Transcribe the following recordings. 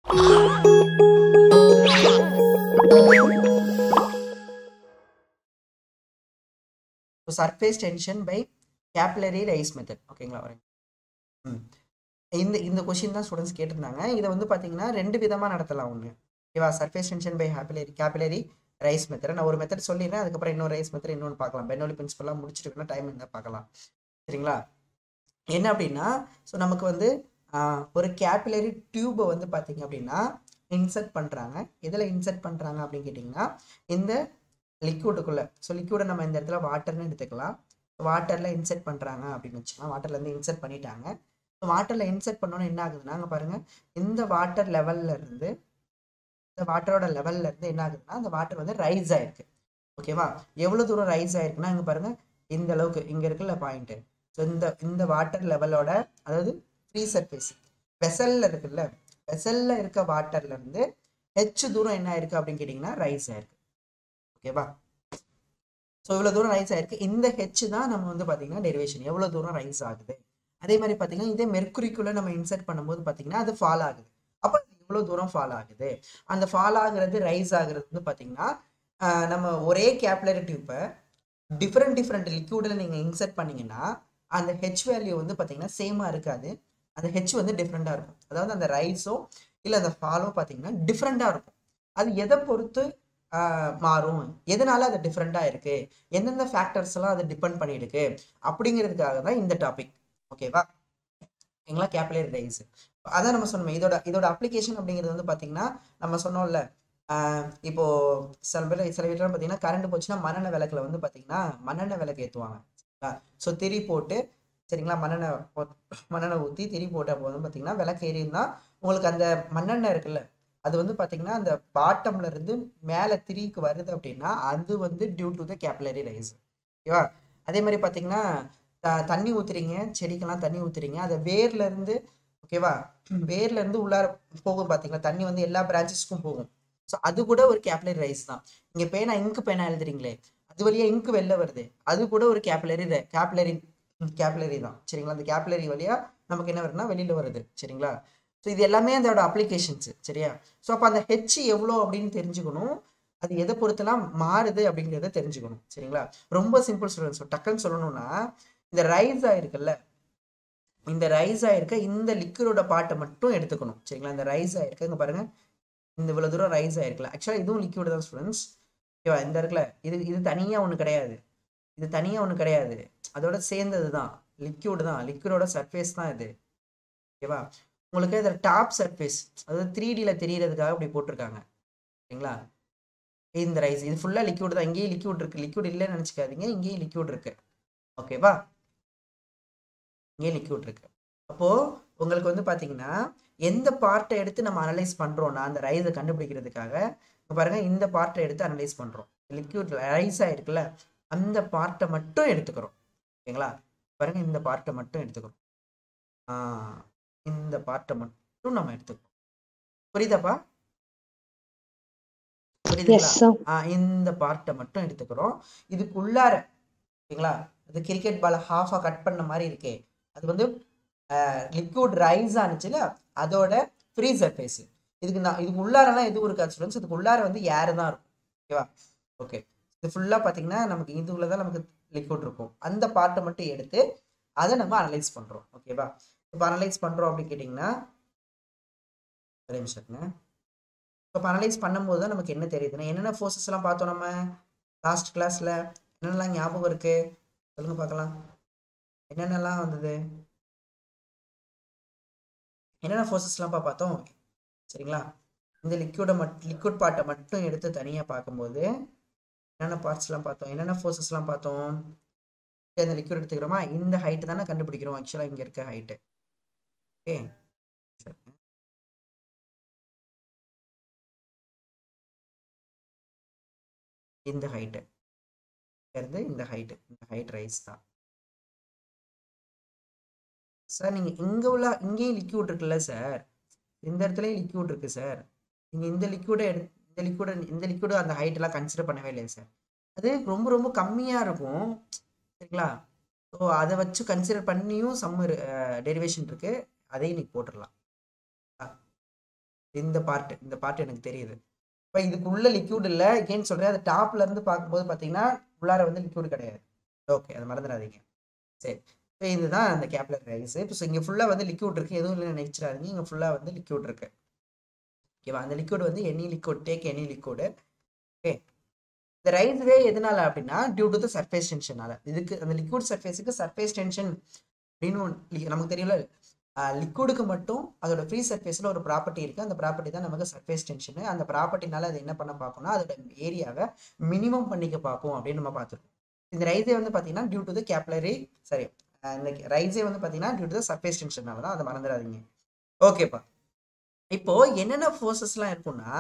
So surface tension by capillary rise method. ஓகேங்களா? இந்த question தான் ஸ்டூடண்ட்ஸ் கேட்டிருந்தாங்க. இத வந்து பாத்தீங்கன்னா ரெண்டு விதமா நடத்தலாம் ஒண்ணு. ஓகேவா? Surface tension by capillary rise method. நான் ஒரு மெத்தட் சொல்லிடுறேன். அதுக்கு அப்புறம் இன்னொரு ரைஸ் மெத்தட் இன்னொன்னு பார்க்கலாம். பெர்னோலி பிரின்சிபல்லாம் முடிச்சிட்டு டைம் இருந்தா பார்க்கலாம். சரிங்களா? என்ன அப்படின்னா சோ நமக்கு வந்து ஒரு கேபிலரி டியூபை வந்து பாத்தீங்க அப்படின்னா இன்சர்ட் பண்றாங்க. எதுல இன்சர்ட் பண்றாங்க அப்படின்னு கேட்டீங்கன்னா இந்த லிக்விடுக்குள்ள. ஸோ லிக்விடை நம்ம இந்த இடத்துல வாட்டர்னு எடுத்துக்கலாம். வாட்டர்ல இன்சர்ட் பண்றாங்க அப்படின்னு வச்சுக்கலாம். வாட்டர்ல இருந்து இன்சர்ட் பண்ணிட்டாங்க. வாட்டர்ல இன்சர்ட் பண்ணோன்னு என்ன ஆகுதுன்னா அங்க பாருங்க இந்த வாட்டர் லெவல்ல இருந்து இந்த வாட்டரோட லெவல்ல இருந்து என்ன ஆகுதுன்னா அந்த வாட்டர் வந்து ரைஸ் ஆயிருக்கு. ஓகேவா? எவ்வளவு தூரம் ரைஸ் ஆயிருக்குன்னா இங்க பாருங்க இந்த அளவுக்கு இங்க இருக்குல்ல பாயிண்ட். ஸோ இந்த வாட்டர் லெவலோட அதாவது ஃப்ரீ சர்ஃபேஸ் வெசல்ல இருக்குல்ல வெசல்ல இருக்க வாட்டர்ல இருந்து ஹெச் தூரம் என்ன ஆயிருக்கு அப்படின்னு கேட்டீங்கன்னா ரைஸ் ஆயிருக்கு. ஓகேவா? ஸோ இவ்வளவு தூரம் ரைஸ் ஆயிருக்கு. இந்த ஹெச் தான் நம்ம வந்து பாத்தீங்கன்னா டெரிவேஷன் எவ்வளவு தூரம் ரைஸ் ஆகுது. அதே மாதிரி பாத்தீங்கன்னா இதே மெர்க்குரிக்குள்ள நம்ம இன்சர்ட் பண்ணும்போது பாத்தீங்கன்னா அது ஃபால் ஆகுது. அப்ப எவ்வளவு தூரம் ஃபால் ஆகுது. அந்த ஃபால் ஆகுறது ரைஸ் ஆகுறது வந்து பாத்தீங்கன்னா நம்ம ஒரே கேப்லரி டியூப்பை டிஃப்ரெண்ட் லிக்விட்ல நீங்க இன்சர்ட் பண்ணீங்கன்னா அந்த ஹெச் வேல்யூ வந்து பாத்தீங்கன்னா சேமா இருக்காது. அந்த ஹெச் வந்து டிஃப்ரெண்டா இருக்கும். அதாவது அந்த ரைஸோ இல்ல அந்த ஃபாலோ பாத்தீங்கன்னா டிஃப்ரெண்டா இருக்கும். அது எதை பொறுத்து மாறும், எதனால அது டிஃப்ரெண்டா இருக்கு, எந்தெந்த ஃபேக்டர்ஸ் எல்லாம் அது டிபெண்ட் பண்ணிருக்கு அப்படிங்கிறதுக்காக தான் இந்த டாபிக். ஓகேவா? ஓகேங்களா? கேபிலரி ரைஸ் அதான் நம்ம சொன்னோம். இதோட அப்ளிகேஷன் அப்படிங்கிறது வந்து பாத்தீங்கன்னா நம்ம சொன்னோம்ல இப்போ சில வீட்டுல பாத்தீங்கன்னா கரண்ட் போச்சுன்னா மண்ணெண்ணெய் விளக்குல வந்து பாத்தீங்கன்னா மண்ணெண்ணெய் விளக்கு ஏத்துவாங்க. ஸோ திரி போட்டு சரிங்களா மண்ணெண்ணெய் ஊற்றி திரி போட்ட போதும் பாத்தீங்கன்னா விளக்கு ஏறினா உங்களுக்கு அந்த மண்ணெண்ணெய் இருக்குல்ல அது வந்து பாத்தீங்கன்னா அந்த பாட்டம்ல இருந்து மேல திரிக்கு வருது அப்படின்னா அது வந்து due to the capillary rise. ஓகேவா? அதே மாதிரி பாத்தீங்கன்னா தண்ணி ஊத்துறீங்க, செடிக்கெல்லாம் தண்ணி ஊத்துறீங்க, அதை வேர்ல இருந்து ஓகேவா வேர்ல இருந்து உள்ளார போகும் பாத்தீங்களா தண்ணி வந்து எல்லா பிரான்ச்சஸ்க்கும் போகும். ஸோ அது கூட ஒரு கேபிலரி ரைஸ் தான். இங்க பேனா இங்கு பேனா எழுதுறீங்களே அது வழியா இங்கு வெளில வருது, அது கூட ஒரு கேபிலரி தான். சரிங்களா? அந்த கேபிலரி வழியா நமக்கு என்ன வருதுன்னா வெளியில வருது. சரிங்களா? ஸோ இது எல்லாமே அதோட அப்ளிகேஷன்ஸ். சரியா? ஸோ அப்போ அந்த ஹெச் எவ்வளோ அப்படின்னு தெரிஞ்சுக்கணும், அது எதை பொறுத்தெல்லாம் மாறுது அப்படிங்கிறத தெரிஞ்சுக்கணும். சரிங்களா? ரொம்ப சிம்பிள் ஸ்டூடெண்ட்ஸ். டக்குன்னு சொல்லணும்னா இந்த ரைஸ் ஆயிருக்குல்ல இந்த ரைஸ் ஆயிருக்க இந்த லிக்விடோட பார்ட்டை மட்டும் எடுத்துக்கணும். சரிங்களா? இந்த ரைஸ் ஆயிருக்கு இங்க பாருங்க இந்த இவ்வளவு தூரம் ரைஸ் ஆயிருக்குல்ல ஆக்சுவலா இதுவும் லிக்விட் தான் ஸ்டூடெண்ட்ஸ். ஓகேவா? இந்த இருக்குல்ல இது தனியா ஒண்ணு கிடையாது. இது தனியா ஒண்ணு கிடையாது, அதோட சேர்ந்தது தான் லிக்விட் தான். லிக்விடோட சர்ஃபேஸ் தான் இது. ஓகேவா? உங்களுக்கு இதில் டாப் சர்ஃபேஸ் அதாவது 3Dல தெரியறதுக்காக இப்படி போட்டிருக்காங்க. சரிங்களா? இந்த ரைஸ் இது ஃபுல்லா லிக்விட் தான். இங்கேயும் லிக்விட் இருக்கு, லிக்விட் இல்லைன்னு நினைச்சுக்காதீங்க, இங்கேயும் லிக்விட் இருக்கு. ஓகேவா? இங்கே லிக்விட் இருக்கு. அப்போ உங்களுக்கு வந்து பாத்தீங்கன்னா எந்த பார்ட்டை எடுத்து நம்ம அனலைஸ் பண்றோம்னா அந்த ரைஸை கண்டுபிடிக்கிறதுக்காக பாருங்க இந்த பார்ட்டை எடுத்து அனலைஸ் பண்றோம். லிக்விட் ரைஸ் ஆயிருக்குல்ல அந்த பார்ட்டை மட்டும் எடுத்துக்கிறோம். ஓகேங்களா? பாருங்க இந்த பார்ட்டை மட்டும் எடுத்துக்கிறோம். இந்த பார்ட்டை மட்டும் நம்ம எடுத்துக்கிறோம். புரியுதாப்பா? புரியுதுங்களா? இந்த பார்ட்டை மட்டும் எடுத்துக்கிறோம். இதுக்குள்ளார ஓகேங்களா அது கிரிக்கெட் பால் ஹாஃபா கட் பண்ண மாதிரி இருக்கே அது வந்து லிக்விட் ரைஸ் ஆனிச்சுல அதோட ஃப்ரீ சர்ஃபேஸ். இதுக்கு உள்ளாரெல்லாம் எதுவும் இருக்காது ஸ்டூடெண்ட்ஸ். இதுக்கு உள்ளார வந்து ஏர் தான் இருக்கும். ஓகேவா? ஓகே இது ஃபுல்லா பாத்தீங்கன்னா நமக்கு இதுக்குள்ளதான் நமக்கு லிக்விட் இருக்கும். அந்த பார்ட்டை மட்டும் எடுத்து அதை நம்ம அனலைஸ் பண்றோம். ஓகேவா? இப்போ அனலைஸ் பண்றோம் அப்படின்னு கேட்டீங்கன்னா ஒரே நிமிஷம்ங்க. இப்போ அனலைஸ் பண்ணும்போது தான் நமக்கு என்ன தெரியுதுன்னா என்னென்ன ஃபோர்ஸஸ் எல்லாம் பார்த்தோம் நம்ம லாஸ்ட் கிளாஸ்ல என்னென்னலாம் ஞாபகம் இருக்கு சொல்லுங்க பார்க்கலாம். என்னென்னலாம் வந்தது, என்னென்ன ஃபோர்ஸஸ்லாம் பார்த்தோம். சரிங்களா? இந்த லிக்விட் பார்ட்டை மட்டும் எடுத்து தனியா பார்க்கும்போது என்னென்ன பார்ட்ஸ்லாம் பார்த்தோம், என்னென்ன ஃபோர்ஸஸ்லாம் பார்த்தோம். இந்த லிக்விட் எடுத்துக்கிறோமா இந்த ஹைட் தானே கண்டுபிடிக்கிறோம் ஆக்சுவலா இங்க இருக்க ஹைட். ஓகே இந்த ஹைட் இருந்து இந்த ஹைட் ரைஸ் தான் சார். நீங்க இங்கேயும் லிக்விட் இருக்குல்ல சார், இந்த இடத்துலயும் லிக்விட் இருக்கு சார். நீங்க இந்த லிக்விட் அந்த ஹைட் எல்லாம் கன்சிடர் பண்ணவே இல்லையா சார்? அது ரொம்ப ரொம்ப கம்மியா இருக்கும். சரிங்களா? ஸோ அதை வச்சு கன்சிடர் பண்ணியும் சம் டெரிவேஷன் இருக்கு, அதையும் நீங்க போட்டுடலாம். இந்த பார்ட் எனக்கு தெரியுது. இப்போ இதுக்குள்ள லிக்யூட் இல்லை ஏன்னு சொல்கிறேன், அது டாப்ல இருந்து பார்க்கும்போது பார்த்தீங்கன்னா உள்ளார வந்து லிக்யூடு கிடையாது. ஓகே, அதை மறந்துடாதீங்க. சரி, இப்போ இதுதான் அந்த கேப்லரி ரைஸ். இப்போ இங்கே ஃபுல்லாக வந்து லிக்யூட் இருக்குது, எதுவும் இல்லை நினைச்சிடாதீங்க. இங்கே ஃபுல்லாக வந்து லிக்யூட் இருக்குது. ஓகேவா? அந்த லிக்யூட் வந்து any liquid, take any liquid. Okay, இந்த ரைஸ் வே எதனால அப்படின்னா டியூ டு த சர்ஃபேஸ் டென்ஷனால. இதுக்கு அந்த லிக்விட் சர்ஃபேஸுக்கு சர்ஃபேஸ் டென்ஷன் அப்படின்னு நமக்கு தெரியல. லிக்விடுக்கு மட்டும் அதோட ஃப்ரீ சர்ஃபேஸில் ஒரு ப்ராப்பர்ட்டி இருக்குது. அந்த ப்ராப்பர்ட்டி தான் நமக்கு சர்ஃபேஸ் டென்ஷனு. அந்த ப்ராப்பர்ட்டினால அது என்ன பண்ண பார்க்கணும்னா அதோட ஏரியாவை மினிமம் பண்ணிக்க பார்க்கும் அப்படின்னு நம்ம பார்த்துருக்கோம். இந்த ரைஸே வந்து பார்த்தீங்கன்னா டியூ டு த கேப்லரி, சரி, இந்த ரைஸே வந்து பார்த்தீங்கன்னா டியூ டு த சர்ஃபேஸ் டென்ஷனால தான், அதை மறந்துடாதீங்க. ஓகேப்பா, இப்போ என்னென்ன ஃபோர்ஸஸ்லாம் இருக்குன்னா,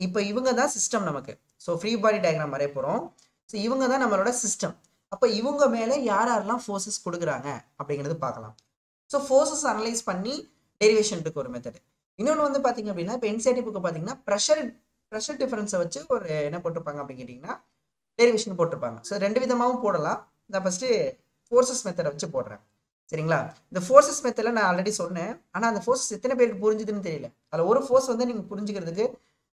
இப்போ இவங்க தான் சிஸ்டம் நமக்கு. ஸோ ஃப்ரீ பாடி டயக்ராம் வரைய போகிறோம். ஸோ இவங்க தான் நம்மளோட சிஸ்டம். அப்போ இவங்க மேலே யாரெல்லாம் ஃபோர்ஸஸ் கொடுக்குறாங்க அப்படிங்கிறது பார்க்கலாம். ஸோ ஃபோர்ஸஸ் அனலைஸ் பண்ணி டெரிவேஷன் இருக்கு ஒரு மெத்தட். இன்னொன்று வந்து பார்த்தீங்க அப்படின்னா, இப்போ என்சிஆர்டி புக்கு பார்த்தீங்கன்னா ப்ரெஷர் டிஃபரன்ஸை வச்சு ஒரு என்ன போட்டிருப்பாங்க அப்படின்னு கேட்டிங்கன்னா டெரிவேஷன் போட்டிருப்பாங்க. ஸோ ரெண்டு விதமாகவும் போடலாம். நான் ஃபஸ்ட்டு ஃபோர்ஸஸ் மெத்தடை வச்சு போடுறேன். சரிங்களா? இந்த ஃபோர்ஸஸ் மெத்தடில் நான் ஆல்ரெடி சொன்னேன். ஆனால் அந்த ஃபோர்ஸஸ் எத்தனை பேருக்கு புரிஞ்சுதுன்னு தெரியல. அதில் ஒரு ஃபோர்ஸ் வந்து நீங்கள் புரிஞ்சுக்கிறதுக்கு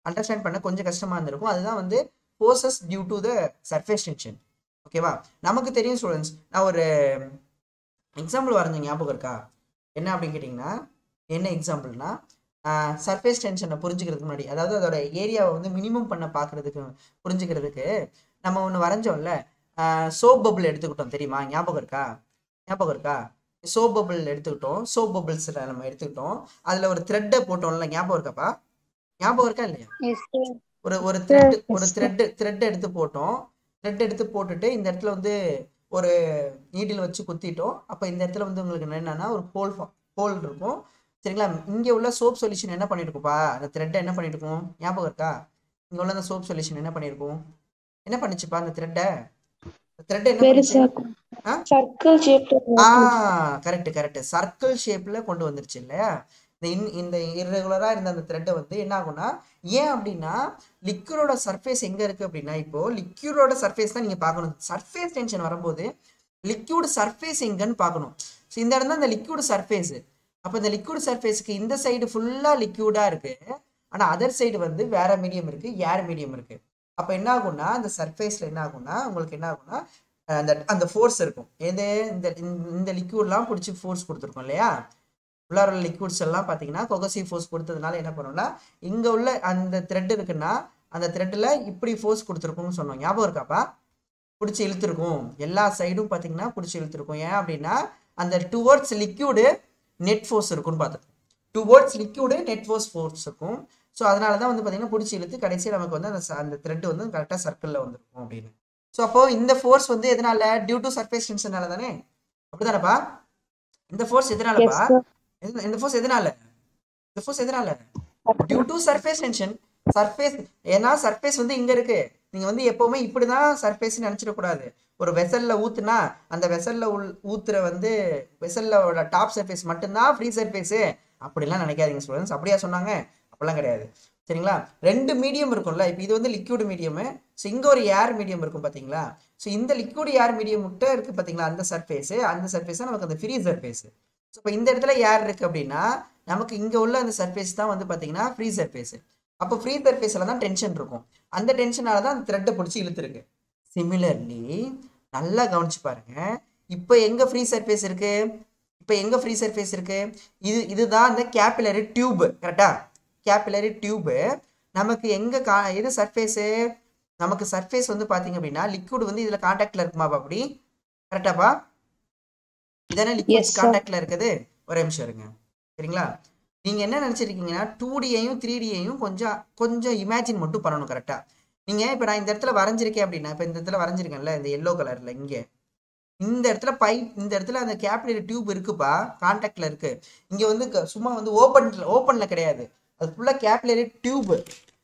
அண்டர்ஸ்டாண்ட் பண்ண கொஞ்சம் கஷ்டமாக இருந்திருக்கும். அதுதான் வந்து forces due to the surface tension. ஓகேவா? நமக்கு தெரியும் ஸ்டூடெண்ட்ஸ், நான் ஒரு எக்ஸாம்பிள் வரைஞ்ச ஞாபகம் இருக்கா? என்ன அப்படின்னு கேட்டிங்கன்னா, என்ன எக்ஸாம்பிள்னா, சர்ஃபேஸ் டென்ஷனை புரிஞ்சுக்கிறதுக்கு முன்னாடி, அதாவது அதோட ஏரியாவை வந்து மினிமம் பண்ண பார்க்குறதுக்கு புரிஞ்சுக்கிறதுக்கு நம்ம ஒன்று வரைஞ்சோம்ல, சோப் பபிள் எடுத்துக்கிட்டோம் தெரியுமா? ஞாபகம் இருக்கா? சோப் பபிள் எடுத்துக்கிட்டோம். சோப் பபிள்ஸில் நம்ம எடுத்துக்கிட்டோம். அதில் ஒரு த்ரெட்டை போட்டோம்ல, ஞாபகம் இருக்கா இல்லையா? ஒரு த்ரெட் எடுத்து போட்டோம். த்ரெட் எடுத்து போட்டுட்டு இந்த இடத்துல வந்து ஒரு நீடில் வச்சு குத்திட்டோம். அப்போ இந்த இடத்துல வந்து உங்களுக்கு என்னன்னா ஒரு ஹோல் இருக்கும். சரிங்களா? இங்கே உள்ள சோப் சொல்யூஷன் என்ன பண்ணிருக்குப்பா, அந்த த்ரெட்டை என்ன பண்ணிருக்கும்? ஞாபகம் இருக்கா? இங்கே உள்ள அந்த சோப் சொல்யூஷன் என்ன பண்ணிருக்கும்? என்ன பண்ணிச்சுப்பா அந்த த்ரெட்டை என்ன பண்ணிச்சு? கரெக்ட், சர்க்கிள் ஷேப்ல கொண்டு வந்துருச்சு இல்லையா? இந்த இர்ரெகுலரா இருந்த அந்த த்ரெட்டை வந்து என்ன ஆகும்னா, ஏன் அப்படின்னா லிக்யூடோட சர்ஃபேஸ் எங்க இருக்கு அப்படின்னா, இப்போ லிக்யூடோட சர்ஃபேஸ் தான் நீங்க பார்க்கணும். சர்ஃபேஸ் டென்ஷன் வரும்போது லிக்யூட் சர்ஃபேஸ் எங்கன்னு பார்க்கணும். ஸோ இந்த இடம் தான் இந்த லிக்யூட் சர்ஃபேஸ். அப்போ இந்த லிக்யூட் சர்ஃபேஸ்க்கு இந்த சைடு ஃபுல்லா லிக்யூடா இருக்கு, ஆனா அதர் சைடு வந்து வேற மீடியம் இருக்கு, ஏர் மீடியம் இருக்கு. அப்போ என்ன ஆகும்னா அந்த சர்ஃபேஸ்ல என்ன ஆகும்னா உங்களுக்கு என்ன ஆகும்னா அந்த ஃபோர்ஸ் இருக்கும். எது இந்த லிக்யூட்லாம் பிடிச்சி ஃபோர்ஸ் கொடுத்துருக்கோம் இல்லையா? உள்ளார உள்ள லிக்விட்ஸ் எல்லாம் பார்த்தீங்கன்னா கொகசிவ் ஃபோர்ஸ் கொடுத்ததுனால என்ன பண்ணுவோம்னா, இங்கே உள்ள அந்த த்ரெட் இருக்குன்னா அந்த த்ரெட்டில் இப்படி ஃபோர்ஸ் கொடுத்துருக்கும்னு சொன்னோம். ஞாபகம் இருக்காப்பா? பிடிச்சி இழுத்துருக்கும். எல்லா சைடும் பார்த்தீங்கன்னா பிடிச்சி இழுத்துருக்கும். ஏன் அப்படின்னா அந்த டுவர்ட்ஸ் லிக்யூடு நெட் ஃபோர்ஸ் இருக்குன்னு பார்த்துருக்கோம். டுவர்ட்ஸ் லிக்யூடு நெட் ஃபோர்ஸ் இருக்கும். ஸோ அதனால தான் வந்து பார்த்தீங்கன்னா பிடிச்சி இழுத்து கடைசியாக நமக்கு வந்து அந்த த்ரெட் வந்து கரெக்டாக சர்க்கிளில் வந்துருக்கும் அப்படின்னு. ஸோ அப்போ இந்த ஃபோர்ஸ் வந்து எதனால? டியூ டு சர்ஃபேஸ் டென்ஷனால தானே? அப்படிதானப்பா? இந்த ஃபோர்ஸ் எதனாலப்பா? இந்த ஃபோர்ஸ் எதனால? Due to surface tension. Surface, ஏன்னா சர்ஃபேஸ் வந்து இங்க இருக்கு. நீங்க வந்து எப்பவுமே இப்படிதான் சர்ஃபேஸ் நினைச்சிடக்கூடாது. ஒரு வெசல்ல ஊத்துனா அந்த வெசல்ல ஊத்துற வந்து வெசல்லோட டாப் சர்ஃபேஸ் மட்டும்தான் ஃப்ரீ சர்ஃபேஸ் அப்படிலாம் நினைக்காதீங்க ஸ்டூடெண்ட்ஸ். அப்படியா சொன்னாங்க? அப்படிலாம் கிடையாது. சரிங்களா? ரெண்டு மீடியம் இருக்கும்ல. இப்போ இது வந்து லிக்யூட் மீடியம். ஸோ இங்கே ஒரு ஏர் மீடியம் இருக்கும் பார்த்தீங்களா? ஸோ இந்த லிக்யூட் ஏர் மீடியம் மட்டும் இருக்குது பார்த்தீங்களா? அந்த சர்ஃபேஸ் தான் நமக்கு அந்த ஃப்ரீ சர்ஃபேஸ். ஸோ இப்போ இந்த இடத்துல ஏர் இருக்குது அப்படின்னா நமக்கு இங்கே உள்ள அந்த சர்ஃபேஸ் தான் வந்து பார்த்தீங்கன்னா ஃப்ரீ சர்ஃபேஸ். அப்போ ஃப்ரீ சர்ஃபேஸில் தான் டென்ஷன் இருக்கும். அந்த டென்ஷனால தான் அந்த த்ரெட்டை பிடிச்சி இழுத்துருக்கு. சிமிலர்லி நல்லா கவனிச்சு பாருங்க. இப்போ எங்கே ஃப்ரீ சர்ஃபேஸ் இருக்கு? இதுதான் அந்த கேபிலரி டியூப். கரெக்டா? கேபிலரி டியூபு நமக்கு எது சர்ஃபேஸு? நமக்கு சர்ஃபேஸ் வந்து பார்த்தீங்க அப்படின்னா லிக்விட் வந்து இதில் கான்டாக்டில் இருக்குமாப்பா? அப்படி கரெக்டாப்பா? இதானே லிக்விட்ஸ் கான்டாக்டில் இருக்குது. ஒரே நிமிஷம் இருங்க. சரிங்களா? நீங்கள் என்ன நினச்சிருக்கீங்கன்னா 2Dயையும் 3Dயையும் கொஞ்சம் இமேஜின் மட்டும் பண்ணணும். கரெக்டாக? நீங்கள் இப்போ நான் இந்த இடத்துல வரைஞ்சிருக்கேன் அப்படின்னா, இப்போ இந்த இடத்துல வரைஞ்சிருக்கேன்ல இந்த எல்லோ கலரில், இங்கே இந்த இடத்துல இந்த இடத்துல அந்த கேபிலரி டியூப் இருக்குப்பா, கான்டாக்டில் இருக்குது. இங்கே வந்து சும்மா வந்து ஓப்பனில் கிடையாது, அது ஃபுல்லாக கேபிலரி டியூப்.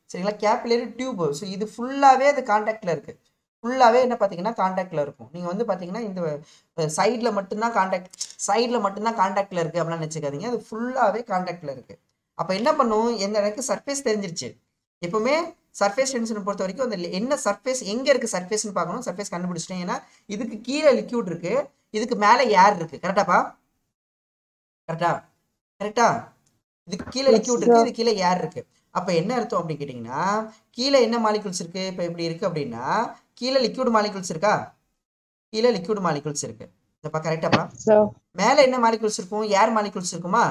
சரிங்களா? Capillary tube. ஸோ இது ஃபுல்லாகவே அது கான்டாக்டில் இருக்குது. ஃபுல்லாகவே என்ன பார்த்தீங்கன்னா கான்டாக்டில் இருக்கும். நீங்கள் வந்து பார்த்தீங்கன்னா இந்த சைடில் மட்டும்தான் கான்டாக்டில் இருக்குது அப்படிலாம் நினச்சிக்காதீங்க. அது ஃபுல்லாகவே கான்டாக்டில் இருக்குது. அப்போ என்ன பண்ணும்? எனக்கு சர்ஃபேஸ் தெரிஞ்சிருச்சு. எப்பவுமே சர்ஃபேஸ் டென்ஷனை பொறுத்த வரைக்கும் அந்த என்ன சர்ஃபேஸ் எங்கே இருக்குது சர்ஃபேஸ்ன்னு பார்க்கணும். சர்ஃபேஸ் கண்டுபிடிச்சிட்டேன். ஏன்னா இதுக்கு கீழே லிக்யூட் இருக்குது, இதுக்கு மேலே ஏர் இருக்குது. கரெக்டாப்பா? கரெக்டா? இதுக்கு கீழே லிக்விட் இருக்கு, இது கீழே ஏர் இருக்கு. அப்ப என்ன அர்த்தம் அப்படின்னு கேட்டீங்கன்னா, கீழே என்ன மாலிகுல்ஸ் இருக்கு? இப்ப இப்படி இருக்கு அப்படின்னா கீழே லிக்விட் மாலிகுல்ஸ் இருக்கா? கீழே லிக்விட் மாலிகுல்ஸ் இருக்கு. இப்ப கரெக்டாப்பா? மேல என்ன மாலிகுல்ஸ் இருக்கும்? ஏர் மாலிகுல்ஸ் இருக்குமா?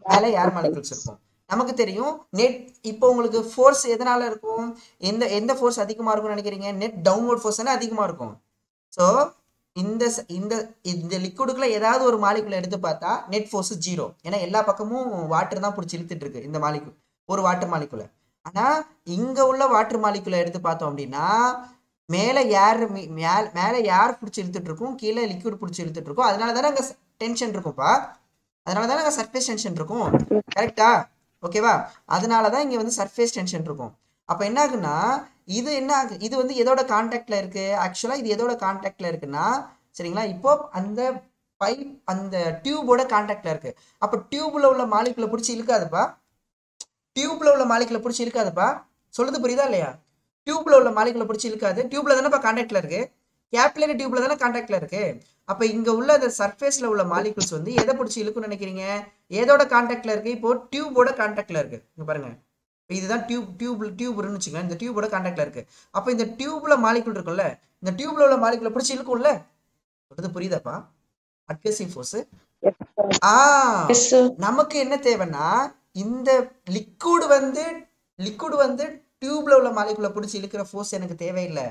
மேல ஏர் மாலிகுல்ஸ் இருக்கும். நமக்கு தெரியும் நெட். இப்போ உங்களுக்கு ஃபோர்ஸ் எதனால இருக்கும்? எந்த எந்த ஃபோர்ஸ் அதிகமா இருக்கும்னு நினைக்கிறீங்க? நெட் டவுன்வர்ட் ஃபோர்ஸ் தானே அதிகமா இருக்கும். ஸோ இந்த இந்த இந்த லிக்விடுக்குள்ள ஏதாவது ஒரு மாலிகுல் எடுத்து பார்த்தா நெட் ஃபோர்ஸ் 0. ஏன்னா எல்லா பக்கமும் வாட்டர் தான் பிடிச்சி இழுத்துட்டு இருக்கு இந்த மாலிகுல், ஒரு வாட்டர் மாலிகுல. ஆனா இங்க உள்ள வாட்டர் மாலிகுல எடுத்து பார்த்தோம் அப்படின்னா மேல ஏர் மேல ஏர் பிடிச்சி இழுத்துட்டு இருக்கும், கீழே லிக்விட் பிடிச்சி இழுத்துட்டு இருக்கும். அதனால தானே அங்க டென்ஷன் இருக்கும்ப்பா. அதனால தானே அங்க சர்ஃபேஸ் டென்ஷன் இருக்கும். கரெக்டா? ஓகேவா? அதனாலதான் இங்க வந்து சர்ஃபேஸ் டென்ஷன் இருக்கும். அப்ப என்ன ஆகுன்னா இது என்ன ஆகு, இது வந்து எதோட கான்டாக்ட்ல இருக்கு? ஆக்சுவலா இது எதோட கான்டாக்ட்ல இருக்குன்னா, சரிங்களா, இப்போ அந்த பைப் அந்த டியூபோட கான்டாக்ட்ல இருக்கு. அப்ப டியூப்ல உள்ள மாலிகுலை பிடிச்சி இழுக்காதுப்பா. டியூப்ல உள்ள மாலிகுலை பிடிச்சி இழுக்காதுப்பா. சொல்றது புரியுதா இல்லையா? டியூப்ல உள்ள மாலிகுலை பிடிச்சி இழுக்காது. டியூப்ல தானேப்பா கான்டாக்ட்ல இருக்கு. கேப்லரி டியூப்ல தானே கான்டாக்ட்ல இருக்கு. அப்ப இங்க உள்ள அந்த சர்ஃபேஸ்ல உள்ள மாலிகுல்ஸ் வந்து எதை பிடிச்சி இழுக்குன்னு நினைக்கிறீங்க? எதோட கான்டாக்ட்ல இருக்கு? இப்போ டியூபோட கான்டாக்ட்ல இருக்கு. இங்க பாருங்க, இதுதான் டியூப்னு வச்சுக்கோங்க. இந்த டியூபோட கான்டாக்ட்ல இருக்கு. அப்ப இந்த டியூப்ல மாலிகுல் இருக்கும்ல, இந்த டியூப்ல உள்ள மாலிகுலை பிடிச்சி இழுக்கும்ல. சொல்றது புரியுதாப்பா? Adhesive force. நமக்கு என்ன தேவைன்னா இந்த லிக்விட் வந்து டியூப்ல உள்ள மாலிகுலை பிடிச்சி இழுக்கிற ஃபோர்ஸ் எனக்கு தேவையில்லை.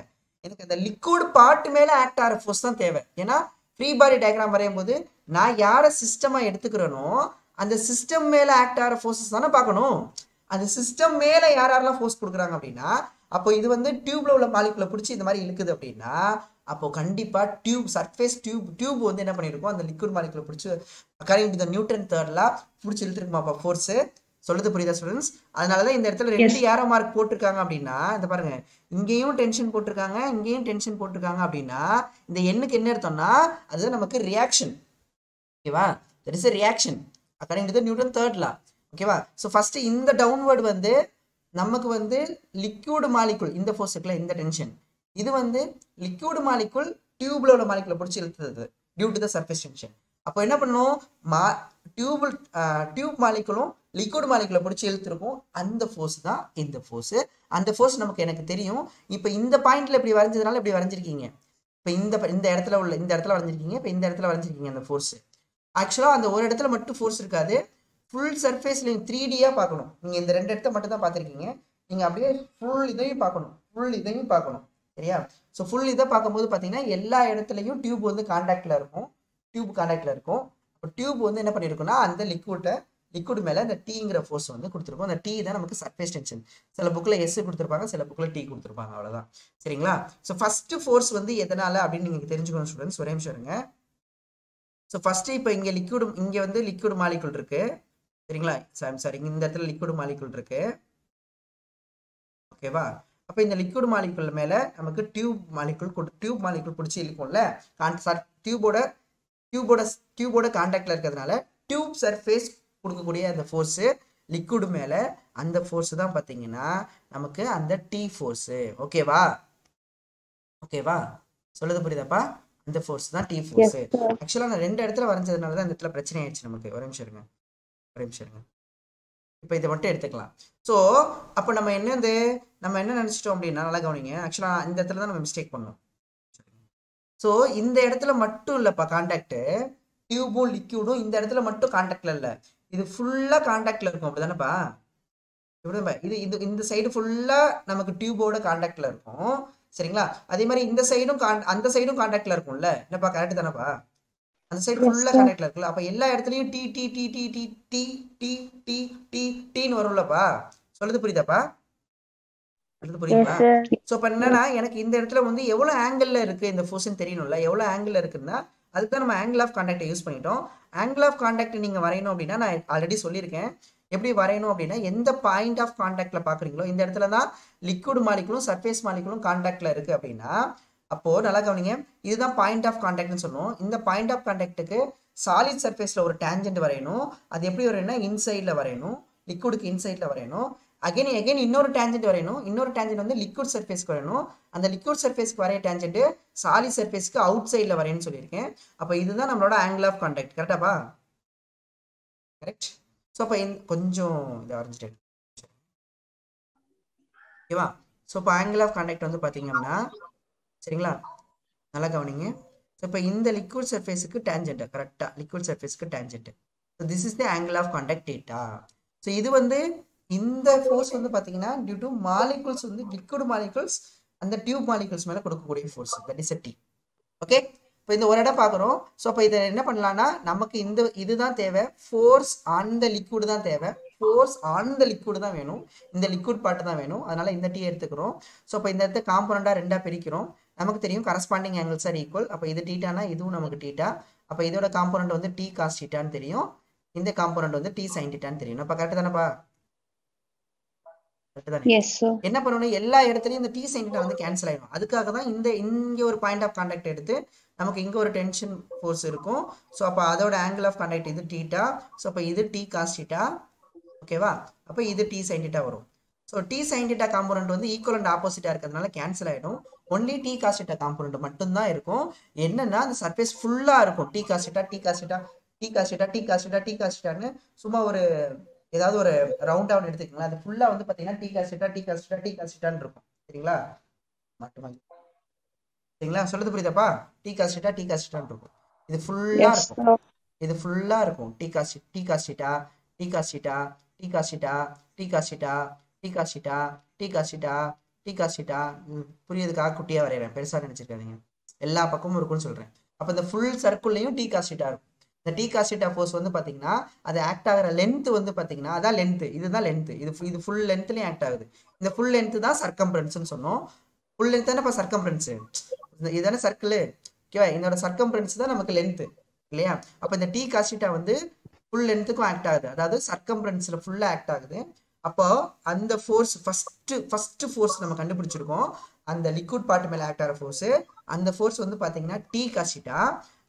எனக்கு அந்த லிக்விட் பார்ட் மேல ஆக்ட் ஆகிற ஃபோர்ஸ் தான் தேவை. ஏன்னா ஃப்ரீ பாடி டயக்ராம் வரையும் போது நான் யாரை சிஸ்டமா எடுத்துக்கிறேனோ அந்த சிஸ்டம் மேல ஆக்ட் ஆகிற ஃபோர்ஸஸ் தானே பார்க்கணும். அந்த சிஸ்டம் மேல யாரெல்லாம் ஃபோர்ஸ் கொடுக்குறாங்க அப்படின்னா, அப்போ இது வந்து டியூப்ல உள்ள மாலிகுலை பிடிச்சி இந்த மாதிரி இழுக்குது அப்படின்னா, அப்போ கண்டிப்பா சர்ஃபேஸ் டியூப் வந்து என்ன பண்ணிருக்கும்? அந்த லிக்விட் மாலிகுலை பிடிச்சி according to the Newton third law பிடிச்சி இழுத்துருக்குமாப்பா ஃபோர்ஸ். சொல்றது புரியுதா ஸ்டூடெண்ட்ஸ்? அதனாலதான் இந்த இடத்துல 2 ஏரோ மார்க் போட்டிருக்காங்க அப்படின்னா, இந்த பாருங்க, இங்கேயும் டென்ஷன் போட்டிருக்காங்க, இங்கேயும் டென்ஷன் போட்டிருக்காங்க அப்படின்னா இந்த எண்ணுக்கு என்ன அர்த்தம்னா அது நமக்கு ரியாக்ஷன். ஓகேவா? That is a reaction according to the Newton third law. ஓகேவா? ஸோ ஃபர்ஸ்ட் இந்த டவுன்வர்ட் வந்து நமக்கு வந்து லிக்விட் மாலிகுல் இந்த ஃபோர்ஸ் இருக்குல்ல, இந்த டென்ஷன், இது வந்து லிக்விட் மாலிகுல் டியூப்ல உள்ள மாலிகுலை பிடிச்சி இழுத்துது due to the surface tension. அப்போ என்ன பண்ணும்? டியூப் மாலிகுலும் லிக்விட் மாலிகுலை பிடிச்சி இழுத்துருக்கும். அந்த ஃபோர்ஸ் தான் இந்த ஃபோர்ஸ். அந்த ஃபோர்ஸ் நமக்கு எனக்கு தெரியும். இப்போ இந்த பாயிண்ட்ல இப்படி வரைஞ்சதுனால இப்படி வரைஞ்சிருக்கீங்க. இப்போ இந்த இடத்துல வரைஞ்சிருக்கீங்க. இப்போ இந்த இடத்துல வரைஞ்சிருக்கீங்க அந்த ஃபோர்ஸ். ஆக்சுவலா அந்த ஒரு இடத்துல மட்டும் ஃபோர்ஸ் இருக்காது. ஃபுல் சர்ஃபேஸ்ல 3Dயா பார்க்கணும். நீங்க இந்த 2 இடத்த மட்டும் தான் பார்த்துருக்கீங்க. நீங்க அப்படியே ஃபுல் இதையும் பார்க்கணும். சரியா? ஸோ ஃபுல் இதை பார்க்கும்போது பார்த்தீங்கன்னா எல்லா இடத்துலையும் டியூப் வந்து கான்டாக்ட்ல இருக்கும். அப்போ டியூப் வந்து என்ன பண்ணிருக்குன்னா அந்த லிக்விட் மேல அந்த டீங்கிற ஃபோர்ஸ் வந்து கொடுத்துருக்கும். அந்த டீ தான் நமக்கு சர்ஃபேஸ் டென்ஷன். சில புக்ல எஸ் கொடுத்துருப்பாங்க, சில புக்ல டி கொடுத்துருப்பாங்க. அவ்வளவுதான். சரிங்களா? ஸோ ஃபர்ஸ்ட் ஃபோர்ஸ் வந்து எதனால அப்படின்னு நீங்க தெரிஞ்சுக்கணும் ஸ்டூடெண்ட்ஸ். ஒரே நிமிஷம் இருங்க. ஸோ ஃபர்ஸ்ட் இப்போ இங்க வந்து லிக்விட் மாலிகுல் இருக்கு. சரிங்களா? சாரி, இந்த இடத்துல லிக்விட் மாலிகுல் இருக்கு. ஓகேவா? அப்போ இந்த லிக்விட் மாலிகுல் மேல நமக்கு டியூப் மாலிகுல் பிடிச்சி இழுக்கும்ல. டியூபோட கான்டாக்ட்ல இருக்கிறதுனால டியூப் சர்ஃபேஸ் கொடுக்கக்கூடிய அந்த ஃபோர்ஸ் லிக்விட் மேல, அந்த ஃபோர்ஸ் தான் பாத்தீங்கன்னா நமக்கு அந்த டி ஃபோர்ஸ். ஓகேவா? சொல்லுது புரியுதாப்பா? இந்த ஃபோர்ஸ் தான் டி ஃபோர்ஸ். ஆக்சுவலா நான் 2 இடத்துல வரைஞ்சதுனால தான் இந்த இடத்துல பிரச்சனை ஆயிடுச்சு நமக்கு. ஒரே நிமிஷம் இருங்க. இப்போ இதை மட்டும் எடுத்துக்கலாம். ஸோ அப்போ நம்ம என்ன நினைச்சிட்டோம் அப்படின்னா, நல்லா கவனிங்க. ஆக்சுவலா இந்த இடத்துல தான் நம்ம மிஸ்டேக் பண்ணோம். ஸோ இந்த இடத்துல மட்டும் இல்லப்பா கான்டாக்ட், டியூபும் லிக்யூடும் இந்த இடத்துல மட்டும் கான்டாக்ட்ல இல்ல, இது ஃபுல்லா கான்டாக்ட்ல இருக்கும். அப்படிதானப்பா? இது இந்த சைடு ஃபுல்லா நமக்கு டியூபோட கான்டாக்ட்ல இருக்கும். சரிங்களா? அதே மாதிரி இந்த சைடும் அந்த சைடும் கான்டாக்ட்ல இருக்கும்ல. என்னப்பா கரெக்ட் தானப்பா? அந்த சைடு ஃபுல்லா கான்டாக்ட்ல இருக்குல்ல. அப்ப எல்லா இடத்துலயும் T T T T T T T T T டின்னு வரும்லப்பா. சொல்றது புரியுதாப்பா? புரியுதா? சோ இப்ப என்னன்னா எனக்கு இந்த இடத்துல வந்து எவ்வளவு ஆங்கிள் இருக்கு இந்த ஃபோர்ஸ் தெரியணும்ல. எவ்வளவு ஆங்கிள் இருக்குன்னா அதுக்கு தான் நம்ம ஆங்கிள் ஆஃப் கான்டாக்ட் யூஸ் பண்ணிட்டோம். ஆங்கிள் ஆஃப் கான்டாக்ட் நீங்க வரையணும் அப்படின்னா நான் ஆல்ரெடி சொல்லியிருக்கேன் எப்படி வரையணும் அப்படின்னா, எந்த பாயிண்ட் ஆஃப் கான்டாக்ட்ல பாக்குறீங்களோ இந்த இடத்துல தான் லிக்விட் மாலிகுலும் சர்ஃபேஸ் மாலிகுலும் கான்டாக்ட்ல இருக்கு அப்படின்னா, அப்போ நல்லா கவனிங்க, இதுதான் பாயிண்ட் ஆஃப் கான்டாக்ட்னு சொன்னோம். இந்த பாயிண்ட் ஆஃப் கான்டாக்ட்டுக்கு சாலிட் சர்ஃபேஸ்ல ஒரு டேஞ்சன்ட் வரையணும். அது எப்படி வரையணும்னா இன்சைட்ல வரையணும், லிக்விடுக்கு இன்சைட்ல வரையணும். அகைன் இன்னொரு டேஞ்சன்ட் வரையணும். இன்னொரு டேஞ்சன்ட் வந்து லிக்விட் சர்ஃபேஸ்க்கு வரையணும். அந்த லிக்விட் சர்ஃபேஸ்க்கு வரைய டேஞ்சன்ட் சாலிட் சர்ஃபேஸ்க்கு அவுட் சைட்ல வரையணும்னு சொல்லியிருக்கேன். அப்போ இதுதான் நம்மளோட ஆங்கிள் ஆஃப் கான்டாக்ட். கரெக்டாப்பா? கரெக்ட். ஸோ அப்போ கொஞ்சம் இதை வரைஞ்சிட்டேன் ஓகேவா. ஸோ இப்போ ஆங்கிள் ஆஃப் கான்டாக்ட் வந்து பார்த்தீங்கன்னா சரிங்களா, நல்லா கவனிங்க. ஸோ இப்போ இந்த லிக்விட் சர்ஃபேஸுக்கு டேஞ்சென்ட் கரெக்டாக லிக்விட் சர்ஃபேஸ்க்கு tangent. So this is the angle of contact theta. So இது வந்து இந்த ஃபோர்ஸ் வந்து பார்த்தீங்கன்னா டியூ டு மாலிகுல்ஸ் வந்து லிக்விட் மாலிகுல்ஸ் அந்த டியூப் மாலிகுல்ஸ் மேலே கொடுக்கக்கூடிய force that is T. Okay, இப்போ இந்த ஒரு இடம் பார்க்குறோம். ஸோ அப்போ இதை என்ன பண்ணலாம்னா நமக்கு இந்த இதுதான் தேவை, ஃபோர்ஸ் ஆன் த லிக்விட் தான் தேவை, ஃபோர்ஸ் ஆன் த லிக்விட் தான் வேணும், இந்த லிக்விட் பார்ட் தான் வேணும். அதனால இந்த டீ எடுத்துக்கிறோம். ஸோ அப்போ இந்த இடத்த காம்பனண்டாக ரெண்டாக பிரிக்கிறோம். நமக்கு தெரியும் கரஸ்பாண்டிங் ஆங்கிள்ஸ் ஆர் ஈக்குவல். அப்போ இது டீட்டானா இதுவும் நமக்கு டீட்டா. அப்போ இதோட காம்பனண்ட் வந்து டி காஸ் டீட்டான்னு தெரியும், இந்த காம்பனண்ட் வந்து டி சைன் டீட்டான்னு தெரியும். அப்போ கரெக்ட் தானேப்பா? என்ன பண்ணணும், எல்லா இடத்துலயும் இந்த டி சைன் டீட்டா வந்து கேன்சல் ஆயிடும். அதுக்காக தான் இங்க ஒரு பாயிண்ட் ஆஃப் கான்டாக்ட் எடுத்து நமக்கு இங்க ஒரு டென்ஷன் ஃபோர்ஸ் இருக்கும். ஸோ அப்போ அதோட ஆங்கிள் ஆஃப் கான்டாக்ட் இது டீட்டா. ஸோ அப்போ இது டி காஸ் டீட்டா. ஓகேவா, அப்போ இது டி சைன் டீட்டா வரும். So T sine theta component வந்து ஈக்குவல் அண்ட் ஆப்போசிட்டா இருக்கிறதுனால கேன்சல் ஆயிடும். Only T cos theta component மட்டும்தான் இருக்கும். என்னன்னா அந்த சர்ஃபேஸ் ஃபுல்லா இருக்கும் T cos theta D cos theta D cos theta D cos theta D cos டீட்டான்னு சும்மா ஒரு ஏதாவது ஒரு ரவுண்ட் டவுன் எடுத்துக்கலாம். அது ஃபுல்லா வந்து பாத்தீங்கன்னா T cos theta D cos theta D cos டீட்டான்னு இருக்கும். சரிங்களா, மட்டுமா சரிங்களா, சொல்றது புரியுதாப்பா? T cos theta D cos டீட்டான்னு இருக்கும். இது ஃபுல்லா இருக்கும், இது ஃபுல்லா இருக்கும் T cos theta D cos theta D cos theta D cos theta D cos theta D cos theta D cos theta. புரியுதுக்காக குட்டியா வரைகிறேன், பெருசா நினைச்சிருக்காதீங்க. எல்லா பக்கமும் இருக்கும்னு சொல்றேன். அப்ப இந்த ஃபுல் சர்க்கிள்லயும் டி காஸ் டீட்டா இருக்கும். இந்த டி காஸ் டீட்டா ஃபோர்ஸ் வந்து பாத்தீங்கன்னா அது ஆக்ட் ஆகிற லென்த் வந்து பாத்தீங்கன்னா அதான் லென்த், இதுதான் லென்த். இது ஃபுல் லென்த்லயும் ஆக்ட் ஆகுது. இந்த ஃபுல் லென்த் தான் சர்க்கம்ஃபரன்ஸ்னு சொன்னோம். ஃபுல் லென்த் தானே சர்க்கம்ஃபரன்ஸ், இதுதானே சர்க்கிள். ஓகேவா, இதோட சர்க்கம்ஃபரன்ஸ் தான் நமக்கு லென்த் இல்லையா. அப்ப இந்த டி காஸ் டீட்டா வந்து ஃபுல் லென்த்துக்கும் ஆக்ட் ஆகுது, அதாவது சர்க்கம்ஃபரன்ஸ்ல ஃபுல்லா ஆக்ட் ஆகுது. அப்போ அந்த ஃபோர்ஸ் ஃபர்ஸ்ட் ஃபோர்ஸ் நம்ம கண்டுபிடிச்சிருக்கோம், அந்த லிக்விட் பார்ட் மேல ஆக்ட் ஆகிற ஃபோர்ஸ். அந்த ஃபோர்ஸ் வந்து பாத்தீங்கன்னா டி காஸ் டீட்டா.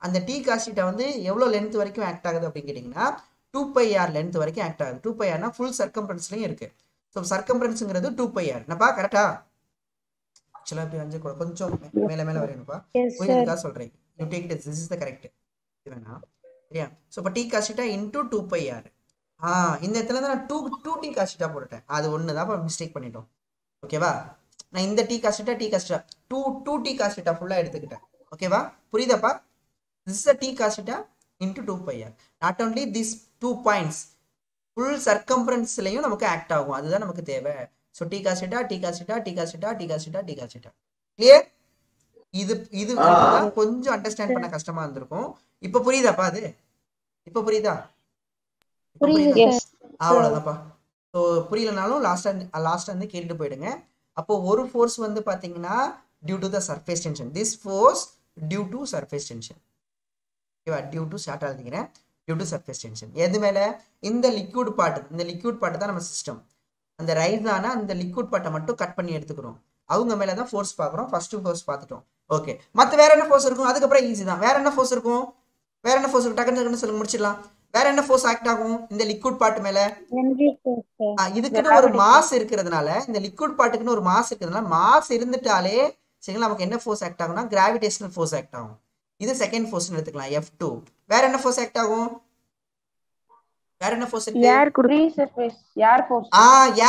அந்த டி காஸ் டீட்டா வந்து எவ்வளவு லென்த் வரைக்கும் ஆக்ட் ஆகுது அப்படின்னு கேட்டீங்கன்னா 2πr லென்த் வரைக்கும் ஆக்ட் ஆகுது. 2πrனா ஃபுல் சர்க்கம்ஃபரன்ஸ்லயும் இருக்கு. ஸோ சர்க்கம்ஃபரன்ஸ்ங்கிறது 2πr. என்னப்பா கரெக்டா? ஆக்சுவலா இப்படி வந்து கொஞ்சம் மேல மேல வரையணும்ப்பா, புரியுதுக்கா சொல்றேன். You take it, this is the correct. வேணா சரியா. ஸோ இப்போ D cos theta into 2πr. இந்த இடத்துல தான் நான் 2 டி காஸ் டீட்டா போட்டுட்டேன், அது ஒன்று தான் மிஸ்டேக் பண்ணிட்டோம். ஓகேவா, நான் இந்த d cos theta 2 d cos theta ஃபுல்லாக எடுத்துக்கிட்டேன். ஓகேவா, புரியுதாப்பா? This is a t cos theta into 2πr. Not only these 2 points, full circumference லையும் நமக்கு ஆக்ட் ஆகும், அதுதான் நமக்கு தேவை. So d cos theta D cos theta D cos theta D cos theta D cos theta. Clear? இது கொஞ்சம் understand பண்ண கஷ்டமா இருந்திருக்கும். இப்போ புரியுதாப்பா? அது இப்போ புரியுதா? அவ்வளவுதான்ப்பா. ஸோ புரியலனாலும் லாஸ்டா வந்து கேட்டுட்டு போயிடுங்க. அப்போ ஒரு ஃபோர்ஸ் வந்து பாத்தீங்கன்னா due to the surface tension, this force due to surface tension. ஓகேவா, டியூ டு ஷார்ட் எழுதிக்கிறேன், டியூ டு சர்ஃபேஸ் டென்ஷன். எது மேல? இந்த லிக்விட் பார்ட் தான் நம்ம சிஸ்டம். அந்த ரைஸான அந்த லிக்விட் பார்ட்டை மட்டும் கட் பண்ணி எடுத்துக்கிறோம். அவங்க மேல தான் ஃபோர்ஸ் பார்க்குறோம். ஃபர்ஸ்ட் ஃபோர்ஸ் பார்த்துட்டோம். ஓகே, மற்ற வேற என்ன ஃபோர்ஸ் இருக்கும்? அதுக்கப்புறம் ஈஸி தான். வேற என்ன ஃபோர்ஸ் இருக்கும்? டக்குன்னு சொல்லுங்க, முடிச்சிடலாம். வேற என்ன ஃபோர்ஸ் ஆக்ட் ஆகும் இந்த லிக்விட் பார்ட் மேல? இதுக்குன்னு ஒரு மாஸ் இருக்கிறதுனால, இந்த லிக்விட் பார்ட்டுக்குன்னு ஒரு மாஸ் இருக்கிறதுனால, மாஸ் இருந்துட்டாலே சரிங்களா நமக்கு என்ன ஃபோர்ஸ் ஆக்ட் ஆகும்னா கிராவிடேஷனல் ஃபோர்ஸ் ஆக்ட் ஆகும். இது செகண்ட் ஃபோர்ஸ்னு எடுத்துக்கலாம், F2. வேற என்ன ஃபோர்ஸ் ஆக்ட் ஆகும்? வேற என்ன ஃபோர்ஸ் இருக்கு?